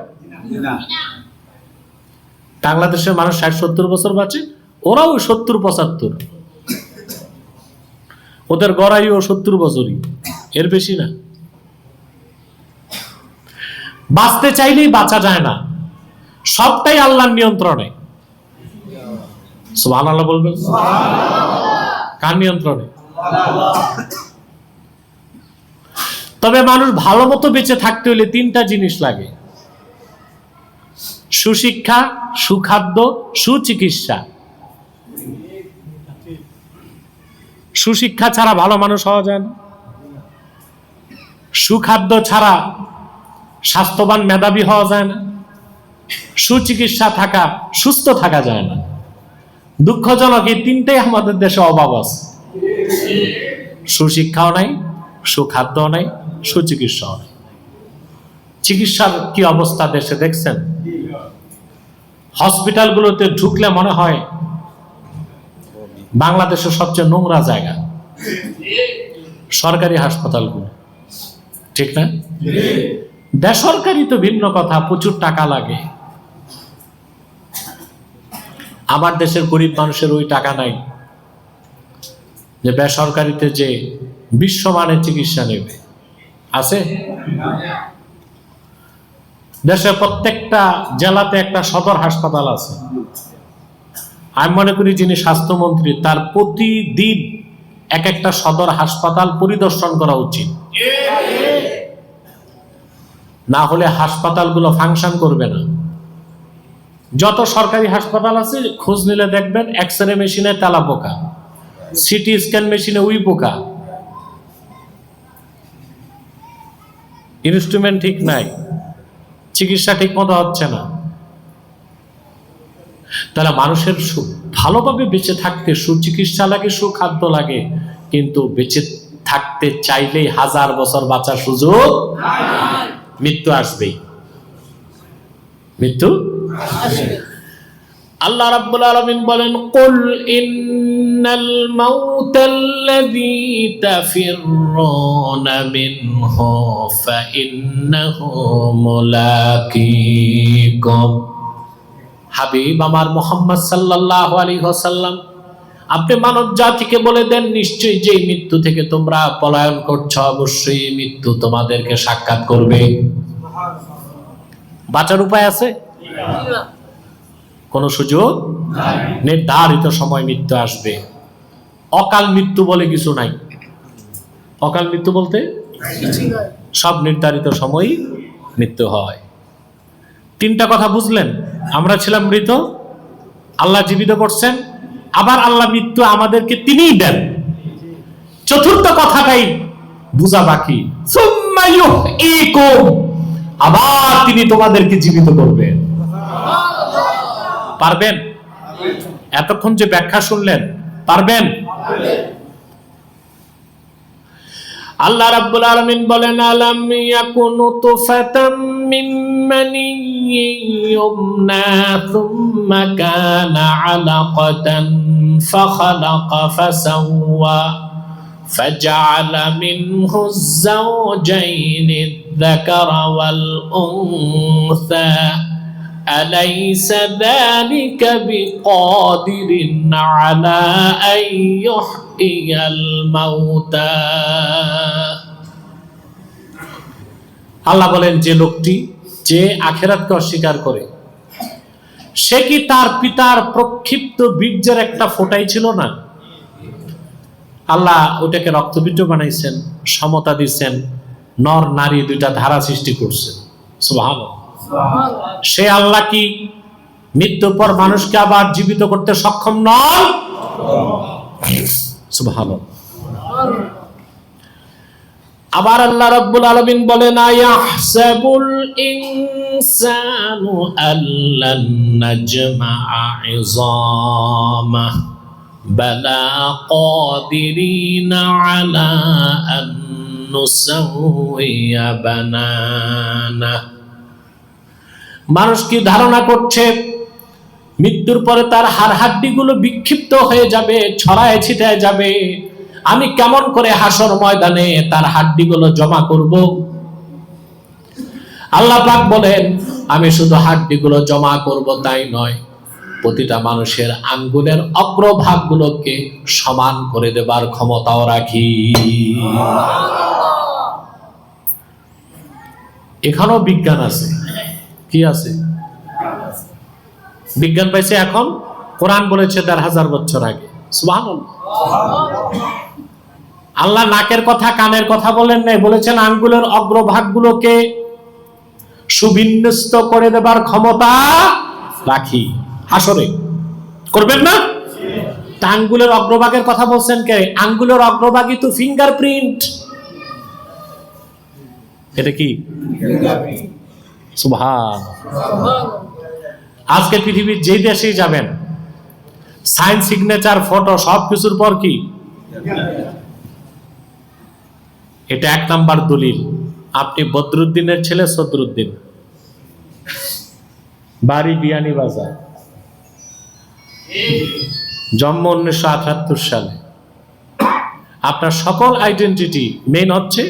বাংলাদেশের মানুষ 60-70 বছর বাঁচে, ওরাও 70-75। ওদের গড়াইও 70 বছরই, এর বেশি না। বাঁচতে চাইলেই বাঁচা যায় না, সবটাই আল্লাহর নিয়ন্ত্রণে। সুবহানাল্লাহ বলবেন। কার নিয়ন্ত্রণে? তবে মানুষ ভালো মতো বেঁচে থাকতে হলে 3টা জিনিস লাগে: সুশিক্ষা, সুখাদ্য, সুচিকিৎসা। সুশিক্ষা ছাড়া ভালো মানুষ হওয়া যায় না। সুখাদ্য ছাড়া স্বাস্থ্যবান মেধাবী হওয়া যায় না। সুচিকিৎসা থাকা, সুস্থ থাকা যায় না। দুঃখজনক এই 3টাই আমাদের দেশে অভাব আছে। সুশিক্ষাও নাই, সুখাদ্যও নাই, সুচিকিৎসাও নাই। চিকিৎসার কি অবস্থা দেশে দেখছেন? হসপিটালগুলোতে ঢুকলে মনে হয় বাংলাদেশের সবচেয়ে নোংরা জায়গা সরকারি হাসপাতালগুলো, ঠিক না? বেসরকারি তো ভিন্ন কথা, প্রচুর টাকা লাগে। আমার দেশের গরিব মানুষের ওই টাকা নাই যে বেসরকারিতে যে বিশ্বমানের চিকিৎসা নেবে। আছে? দেশের প্রত্যেকটা জেলাতে একটা সদর হাসপাতাল আছে। আমি মনে করি যিনি স্বাস্থ্যমন্ত্রী, তার প্রতিদিন এক একটা সদর হাসপাতাল পরিদর্শন করা উচিত, না হলে হাসপাতালগুলো ফাংশন করবে না। যত সরকারি হাসপাতাল আছে খোঁজ নিলে দেখবেন এক্সরে মেশিনে তেলা পোকা, সিটি স্ক্যান মেশিনে উই পোকা, ইনস্ট্রুমেন্ট ঠিক নাই, চিকিৎসা ঠিক মতো হচ্ছে না। তাহলে মানুষের ভালোভাবে বেঁচে থাকতে সুচিকিৎসা লাগে, সুখাদ্য লাগে, কিন্তু বেঁচে থাকতে চাইলেই 1000 বছর বাঁচার সুযোগ নাই। মৃত্যু আসবেই, মৃত্যু আসবে। আল্লাহ রাব্বুল আলামিন বলেন কুল ইন্নাল মাউতাল্লাযী তাফিররুনা মিনহু ফাইন্নাহু মুলাকীকুম। হাবিব আমার মুহাম্মদ সাল্লাল্লাহু আলাইহি ওয়াসাল্লাম, আপনি মানব জাতিকে বলে দেন, নিশ্চয়ই যে মৃত্যু থেকে তোমরা পলায়ন করছো, অবশ্যই মৃত্যু তোমাদেরকে সাক্ষাৎ করবে। বাঁচার উপায় আছে? কোন সুযোগ? নির্ধারিত সময় মৃত্যু আসবে। অকাল মৃত্যু বলে কিছু নাই। অকাল মৃত্যু বলতে সব নির্ধারিত সময়ই মৃত্যু হয়। তিনটা কথা বুঝলেন? আমরা ছিলাম মৃত, আল্লাহ জীবিত করছেন, আবার আল্লাহ মৃত্যু আমাদেরকে তিনিই দেন। চতুর্থ কথাটাই বুঝা বাকি, সুম্মা ইউহয়িকুম, আবার তিনি তোমাদেরকে জীবিত করবেন। পারবেন? এতক্ষণ যে ব্যাখ্যা শুনলেন, পারবেন? আল্লাহ রাব্বুল আলামিন বলেন, আলাম ইয়াকুনু তুফাতাম মিন মানিয়্যিন ইউমনা সুম্মা কানা আলাকাতান ফাখালাকা ফাসাওয়া ফাজআলা মিনহু আয-যাওজাইনি আয-যাকারা ওয়াল উনসা আলাইসা যালিকা বিকাদিরিন আলা আন ইউহইয়াল মাউতা। আল্লাহ বলেন, যে লোকটি যে আখিরাতকে অস্বীকার করে, সে কি তার পিতার প্রক্ষিপ্ত বীর্যের একটা ফোঁটাই ছিল না? আল্লাহ ওটাকে রক্তবীর্য বানাইছেন, সমতা দিচ্ছেন, নর নারী দুইটা ধারা সৃষ্টি করছেন। সুবহানাল্লাহ। সে আল্লাহ কি মৃত্যুর পর মানুষকে আবার জীবিত করতে সক্ষম নন? সুবহানাল্লাহ। আবার আল্লাহ রাব্বুল আলামিন বলেন, আয়াহসাবুল ইনসানু আল্লান নাজমা'a ইযামা বালা কাদিরিনা আলা আন নুসাউইয়া বানানা। মানুষ কি ধারণা করছে মৃত্যুর পরে তার হাড় হাড্ডিগুলো বিক্ষিপ্ত হয়ে যাবে, ছড়ায় ছিটায় যাবে, আমি কেমন করে হাসর ময়দানে তার হাড্ডিগুলো জমা করব? আল্লাহ পাক বলেন, আমি শুধু হাড্ডিগুলো জমা করব তাই নয়, প্রতিটা মানুষের আঙ্গুলের অগ্রভাগগুলোকে সমান করে দেবার ক্ষমতাও রাখি। এখানেও বিজ্ঞান আছে। কি আছে? বিজ্ঞান পাইছে এখন, কোরআন বলেছে ১৫০০ বছর আগে। সুবহানাল্লাহ। আল্লাহ নাকের কথা কানের কথা বলেন নাই, বলেছেন আঙ্গুলের অগ্রভাগগুলোকে সুবিন্যস্ত করে দেবার ক্ষমতা রাখি। হাসরে করবেন না? তা আঙ্গুলের অগ্রভাগের কথা বলছেন কে? আঙ্গুলের অগ্রভাগই তো ফিঙ্গারপ্রিন্ট। এটা কি? সুবহানাল্লাহ। আজকে পৃথিবীর যেই দেশেই যাবেন, সাইন, সিগনেচার, ফটো সবকিছুর পর কি? এটা ১ নাম্বার দলিল। আপনি বদরুদ্দিনের ছেলে সদরুদ্দিন, বাড়ি বিয়ানী বাজার, জন্ম ১৯৭৮ সালে। আপনার সকল আইডেন্টিটি মেইন হচ্ছে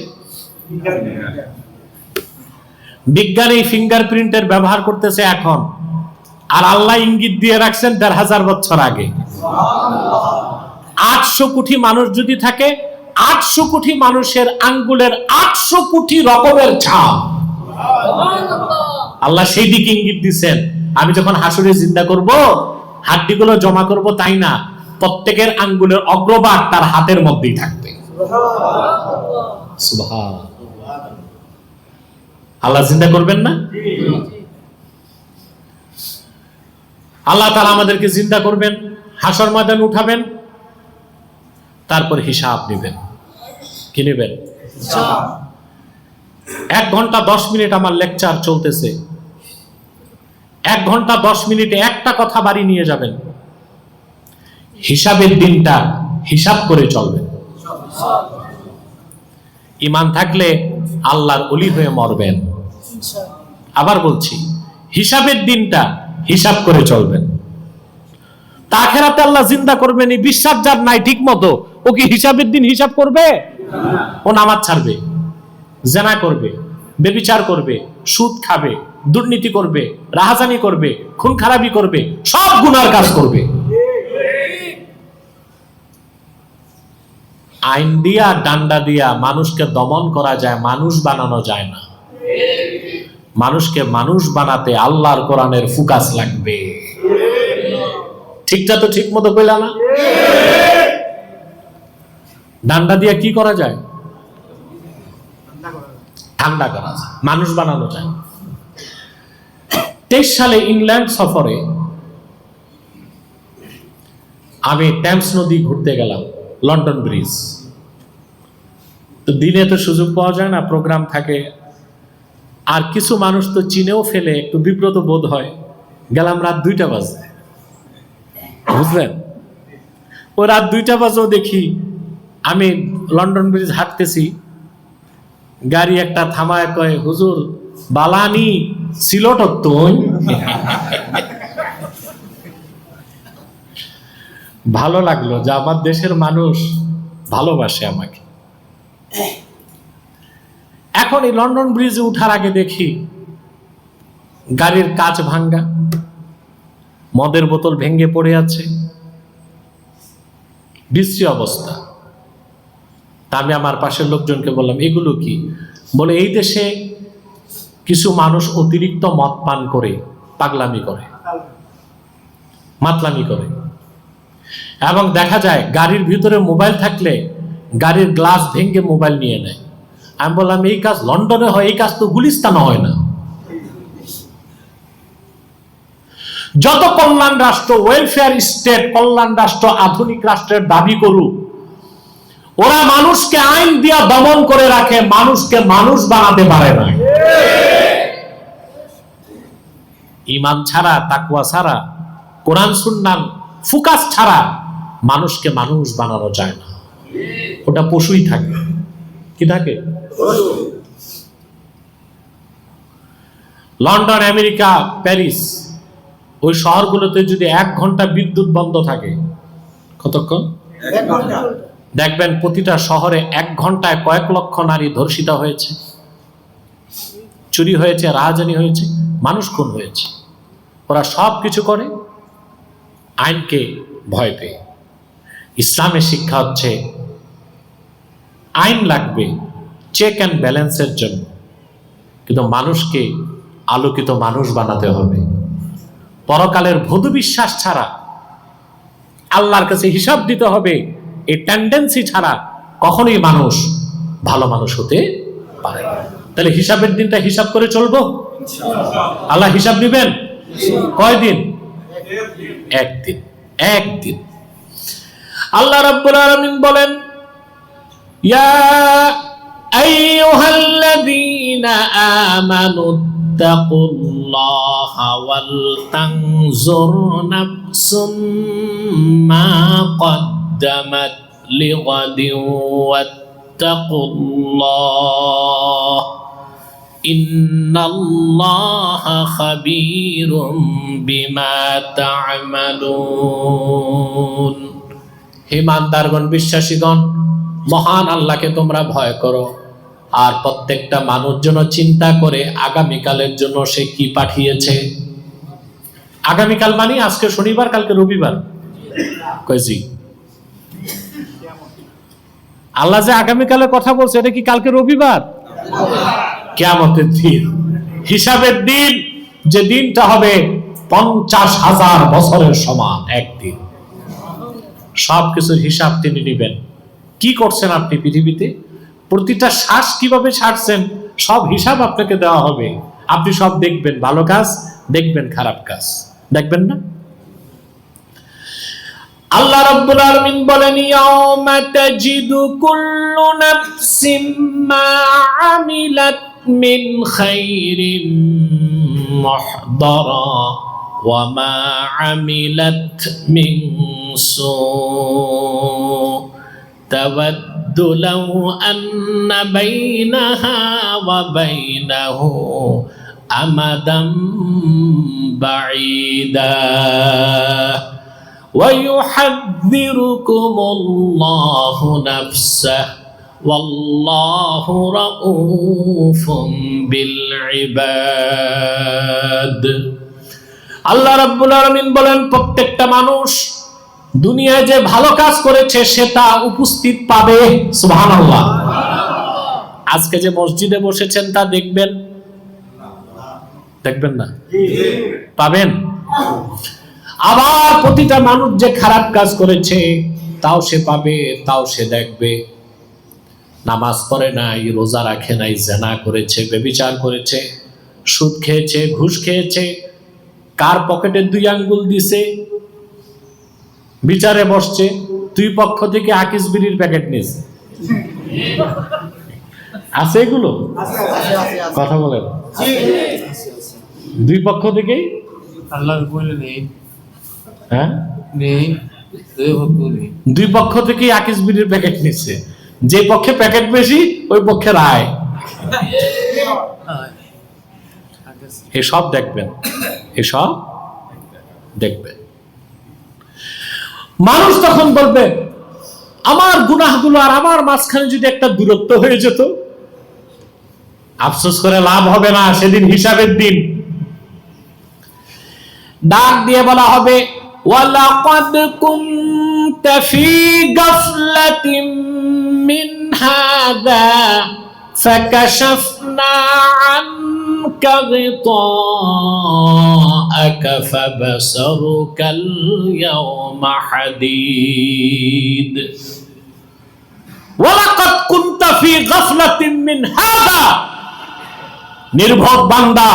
বিজ্ঞান। এই ফিঙ্গারপ্রিন্টের ব্যবহার করতেছে এখন, আর আল্লাহ ইঙ্গিত দিয়ে রাখছেন ১৫০০ বছর আগে। ৮০০ কোটি মানুষ যদি থাকে, ৮০০ কোটি মানুষের আঙ্গুলের ৮০০ কোটি রকমের ছাপ। আল্লাহ সেই দিকে ইঙ্গিত দিচ্ছেন। আমি যখন হাসরে জিন্দা করব, হাড্ডিগুলো জমা করব তাই না, প্রত্যেকের আঙ্গুলের অগ্রভাগ তার হাতের মধ্যেই থাকবে। সুবহানাল্লাহ। আল্লাহ জিন্দা করবেন না? আল্লাহ তাআলা আমাদেরকে জিন্দা করবেন, হাসর ময়দানে উঠাবেন, তারপর হিসাব নেবেন। কি নেবেন? ১ ঘন্টা ১০ মিনিট আমার লেকচার চলতেছে, ১ ঘন্টা ১০ মিনিটে একটা কথা বাড়ি নিয়ে যাবেন। হিসাবের দিনটা হিসাব করে চলবেন। ঈমান থাকলে আল্লাহর ওলি হয়ে মরবেন। আবার বলছি, হিসাবের দিনটা হিসাব করে চলবেন। তা আখিরাতে আল্লাহ জিন্দা করবেন, এই বিশ্বাস যার নাই ঠিক মতো, ও কি হিসাবের দিন হিসাব করবে? ও নামাজ ছাড়বে, জেনা করবে, ব্যভিচার করবে, সুদ খাবে, দুর্নীতি করবে, রাহাজানি করবে, খুন খারাপি করবে, সব গুনার কাজ করবে। আইন দিয়া ডান্ডা দিয়া মানুষকে দমন করা যায়, মানুষ বানানো যায় না। মানুষকে মানুষ বানাতে আল্লাহর কোরআনের ফোকাস লাগবে। ঠিকটা তো ঠিক মতো কইলা না? ডান্ডা দিয়া কি করা যায়? ঠান্ডা করা যায়, মানুষ বানানো যায়। 23 সালে ইংল্যান্ড সফরে আমি টেমস নদী ঘুরতে গেলাম, লন্ডন ব্রিজ। তো দিনে তো সুযোগ পাওয়া যায় না, প্রোগ্রাম থাকে, আর কিছু মানুষ তো চিনেও ফেলে, একটু বিব্রত বোধ হয়। গেলাম রাত 2টা বাজে, বুঝলেন? ওই রাত 2টা বাজেও দেখি আমি লন্ডন ব্রিজ হাঁটতেছি, গাড়ি একটা থামায় কয়, হুজুর বালানি সিলট তুই। ভালো লাগলো যে আমার দেশের মানুষ ভালোবাসে আমাকে। এখন এই লন্ডন ব্রিজে উঠার আগে দেখি গাড়ির কাঁচ ভাঙ্গা, মদের বোতল ভেঙে পড়ে আছে, বিশ্রী অবস্থা। তা আমি আমার পাশের লোকজনকে বললাম, এগুলো কি? বলে, এই দেশে কিছু মানুষ অতিরিক্ত মদ পান করে পাগলামি করে, মাতলামি করে, এবং দেখা যায় গাড়ির ভিতরে মোবাইল থাকলে গাড়ির গ্লাস ভেঙে মোবাইল নিয়ে নেয়। আমি বললাম, এই কাজ লন্ডনে হয়, এই কাজ তো গুলিস্তানে হয় না। যত কল্যাণ রাষ্ট্র, ওয়েলফেয়ার স্টেট, কল্যাণ রাষ্ট্র, আধুনিক রাষ্ট্রের দাবি করুক, ওরা মানুষকে আইন দিয়া দমন করে রাখে, মানুষকে মানুষ বানাতে পারে না। ঈমান ছাড়া, তাকওয়া ছাড়া, কোরআন সুন্নাহ ফোকাস ছাড়া মানুষকে মানুষ বানানো যায় না। ওটা পশুই থাকে। কি থাকে? লন্ডন, আমেরিকা, প্যারিস, ওই শহরগুলোতে যদি 1 ঘন্টা বিদ্যুৎ বন্ধ থাকে, কতক্ষণ? 1 ঘন্টা। দেখবেন প্রতিটা শহরে 1 ঘন্টায় কয়েক লক্ষ নারী ধর্ষিত হয়েছে, চুরি হয়েছে, রাহাজানি হয়েছে, মানুষ খুন হয়েছে। ওরা সব কিছু করে আইনকে ভয় পেয়ে। ইসলামের শিক্ষা হচ্ছে আইন লাগবে চেক অ্যান্ড ব্যালেন্সের জন্য, কিন্তু মানুষকে আলোকিত মানুষ বানাতে হবে। পরকালের ভুধু বিশ্বাস ছাড়া, আল্লাহর কাছে হিসাব দিতে হবে, এই টেন্ডেন্সি ছাড়া কখনোই মানুষ ভালো মানুষ হতে পারে না। তাহলে হিসাবের দিনটা হিসাব করে চলবো। আল্লাহ হিসাব দিবেন কয়দিন? একদিন। একদিন। আল্লাহ রাব্বুল আলামিন বলেন, ইয়া আইয়ুহাল্লাযীনা আমানু তাকুল্লাহা ওয়াল তানজুর নাফসুম মা কদ্দামাত লিগাদিন ওয়াত্তাকুল্লাহ ইন্নাল্লাহা খাবীরুম বিমা তা'মালুন। হে ইমানদারগণ, বিশ্বাসীগণ, মহান আল্লাহকে তোমরা ভয় করো, আর প্রত্যেকটা মানুষ যেন চিন্তা করে আগামীকালের জন্য সে কি পাঠিয়েছে। আগামীকাল মানে আজকে শনিবার, কালকে রবিবার। কইছি আল্লাহ যে আগামীকালের কথা বলছে, এটা কি কালকে রবিবার? কিয়ামতের দিন, হিসাবের দিন, যে দিনটা হবে 50,000 বছরের সমান একদিন। সবকিছুর হিসাব তিনি নেবেন। কি করছেন আপনি পৃথিবীতে, প্রতিটা শ্বাস কিভাবে ছাড়ছেন, সব হিসাব আপনাকে দেওয়া হবে। আপনি সব দেখবেন, ভালো কাজ দেখবেন, খারাপ কাজ দেখবেন না। আল্লাহ রাব্বুল আলামিন বলেন, ইয়াউমা তাজিদু কুল্লু নাফসিম মা আমিলাত মিন খাইরিন মুহদারা ওয়া মা আমিলাত মিন সু তাওয়াদ্দু লাউ আন্না বাইনাহা ওয়া বাইনাহু আমাদাম বাঈদা ويحذركم الله نفسه ওয়াল্লাহু রাউফুম বিল ইবাদ। আল্লাহ রাব্বুল আলামিন বলেন, প্রত্যেকটা মানুষ দুনিয়ায় যে ভালো কাজ করেছে সেটা উপস্থিত পাবে। সুবহানাল্লাহ। আজকে যে মসজিদে বসেছেন তা দেখবেন না? পাবেন। আবার প্রতিটা মানুষ যে খারাপ কাজ করেছে তাও সে পাবে, তাও সে দেখবে। নামাজ পড়ে নাই, রোজা রাখে নাই, জিনা করেছে, ব্যভিচার করেছে, সুদ খেয়েছে, ঘুষ খেয়েছে, কার পকেটে 2 আঙ্গুল দিছে, বিচারে বসছে, 2 পক্ষ থেকে আকিস বিড়ির প্যাকেট নিয়েছে। আছে এগুলো? কথা বলেন। 2 পক্ষ থেকেই আল্লাহ বলে নেই। হ্যাঁ, নেই, 2 পক্ষ থেকেই আকিস বিড়ির প্যাকেট নিচ্ছে। যে পক্ষে প্যাকেট বেশি ওই পক্ষে রায়। এসব দেখবেন, এসব দেখবেন। মানুষ তখন বলবে, আমার গুনাহগুলো আর আমার মাঝখানে যদি একটা দূরত্ব হয়ে যেত। আফসোস করে লাভ হবে না, সেদিন হিসাবের দিন। ডাক দিয়ে বলা হবে, ওয়ালাকাদ কুনতা ফী গাফলাতিন মিন হাযা ফাকাশাফনা আনকা গিতাআকা ফাবাসারুকাল ইয়াওমা হাদীদ। ওয়ালাকাদ কুনতা ফী গাফলাতিন মিন হাযা। নির্ভোগ বান্দা,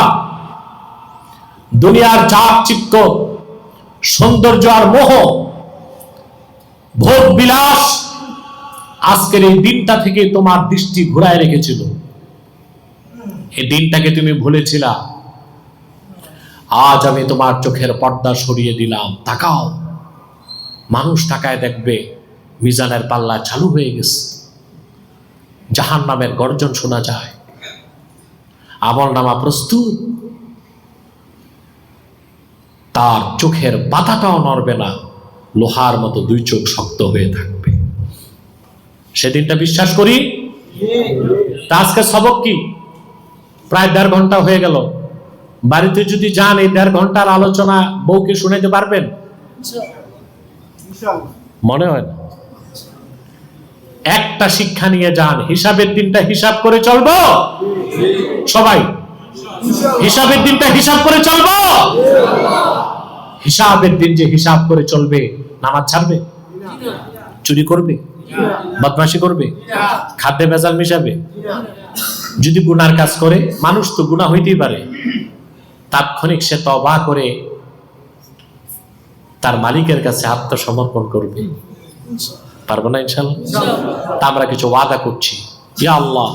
দুনিয়ার চাকচিক্য, সৌন্দর্য আর মোহ, ভোগ বিলাস আজকের এই দিনটা থেকে তোমার দৃষ্টি ঘুরায় রেখেছিল। এই দিনটাকে তুমি ভুলেছিলা। আজ আমি তোমার চোখের পর্দা সরিয়ে দিলাম। তাকাও, মানুষ তাকায় দেখবে মিজানের পাল্লা চালু হয়ে গেছে। জাহান্নামের গর্জন শোনা যায়। আমলনামা প্রস্তুত। তার চোখের পাতাটাও নড়বে না, লোহার মতো 2 চোখ শক্ত হয়ে থাকবে। সেদিনটা বিশ্বাস করি। আজকে সবক কি? প্রায় 1.5 ঘন্টা হয়ে গেল। বাড়িতে যদি যান, এই 1.5 ঘন্টার আলোচনা বউকে শুনাইতে পারবেন? মনে হয় না। একটা শিক্ষা নিয়ে যান, হিসাবের দিনটা হিসাব করে চলবো। সবাই হিসাবের দিনটা হিসাব করে চলবো। হিসাবের দিন যে হিসাব করে চলবে, নামাজ ছাড়বে, চুরি করবে, বদমাশি করবে, খাদ্যে ভেজাল মিশাবে। যদি গুনার কাজ করে, মানুষ তো গুনাহ হইতেই পারে, তাৎক্ষণিক সে তওবা করে তার মালিকের কাছে আত্মসমর্পণ করবে। পারবো না ইনশাআল্লাহ? তা আমরা কিছু ওয়াদা করছি। ইয়া আল্লাহ,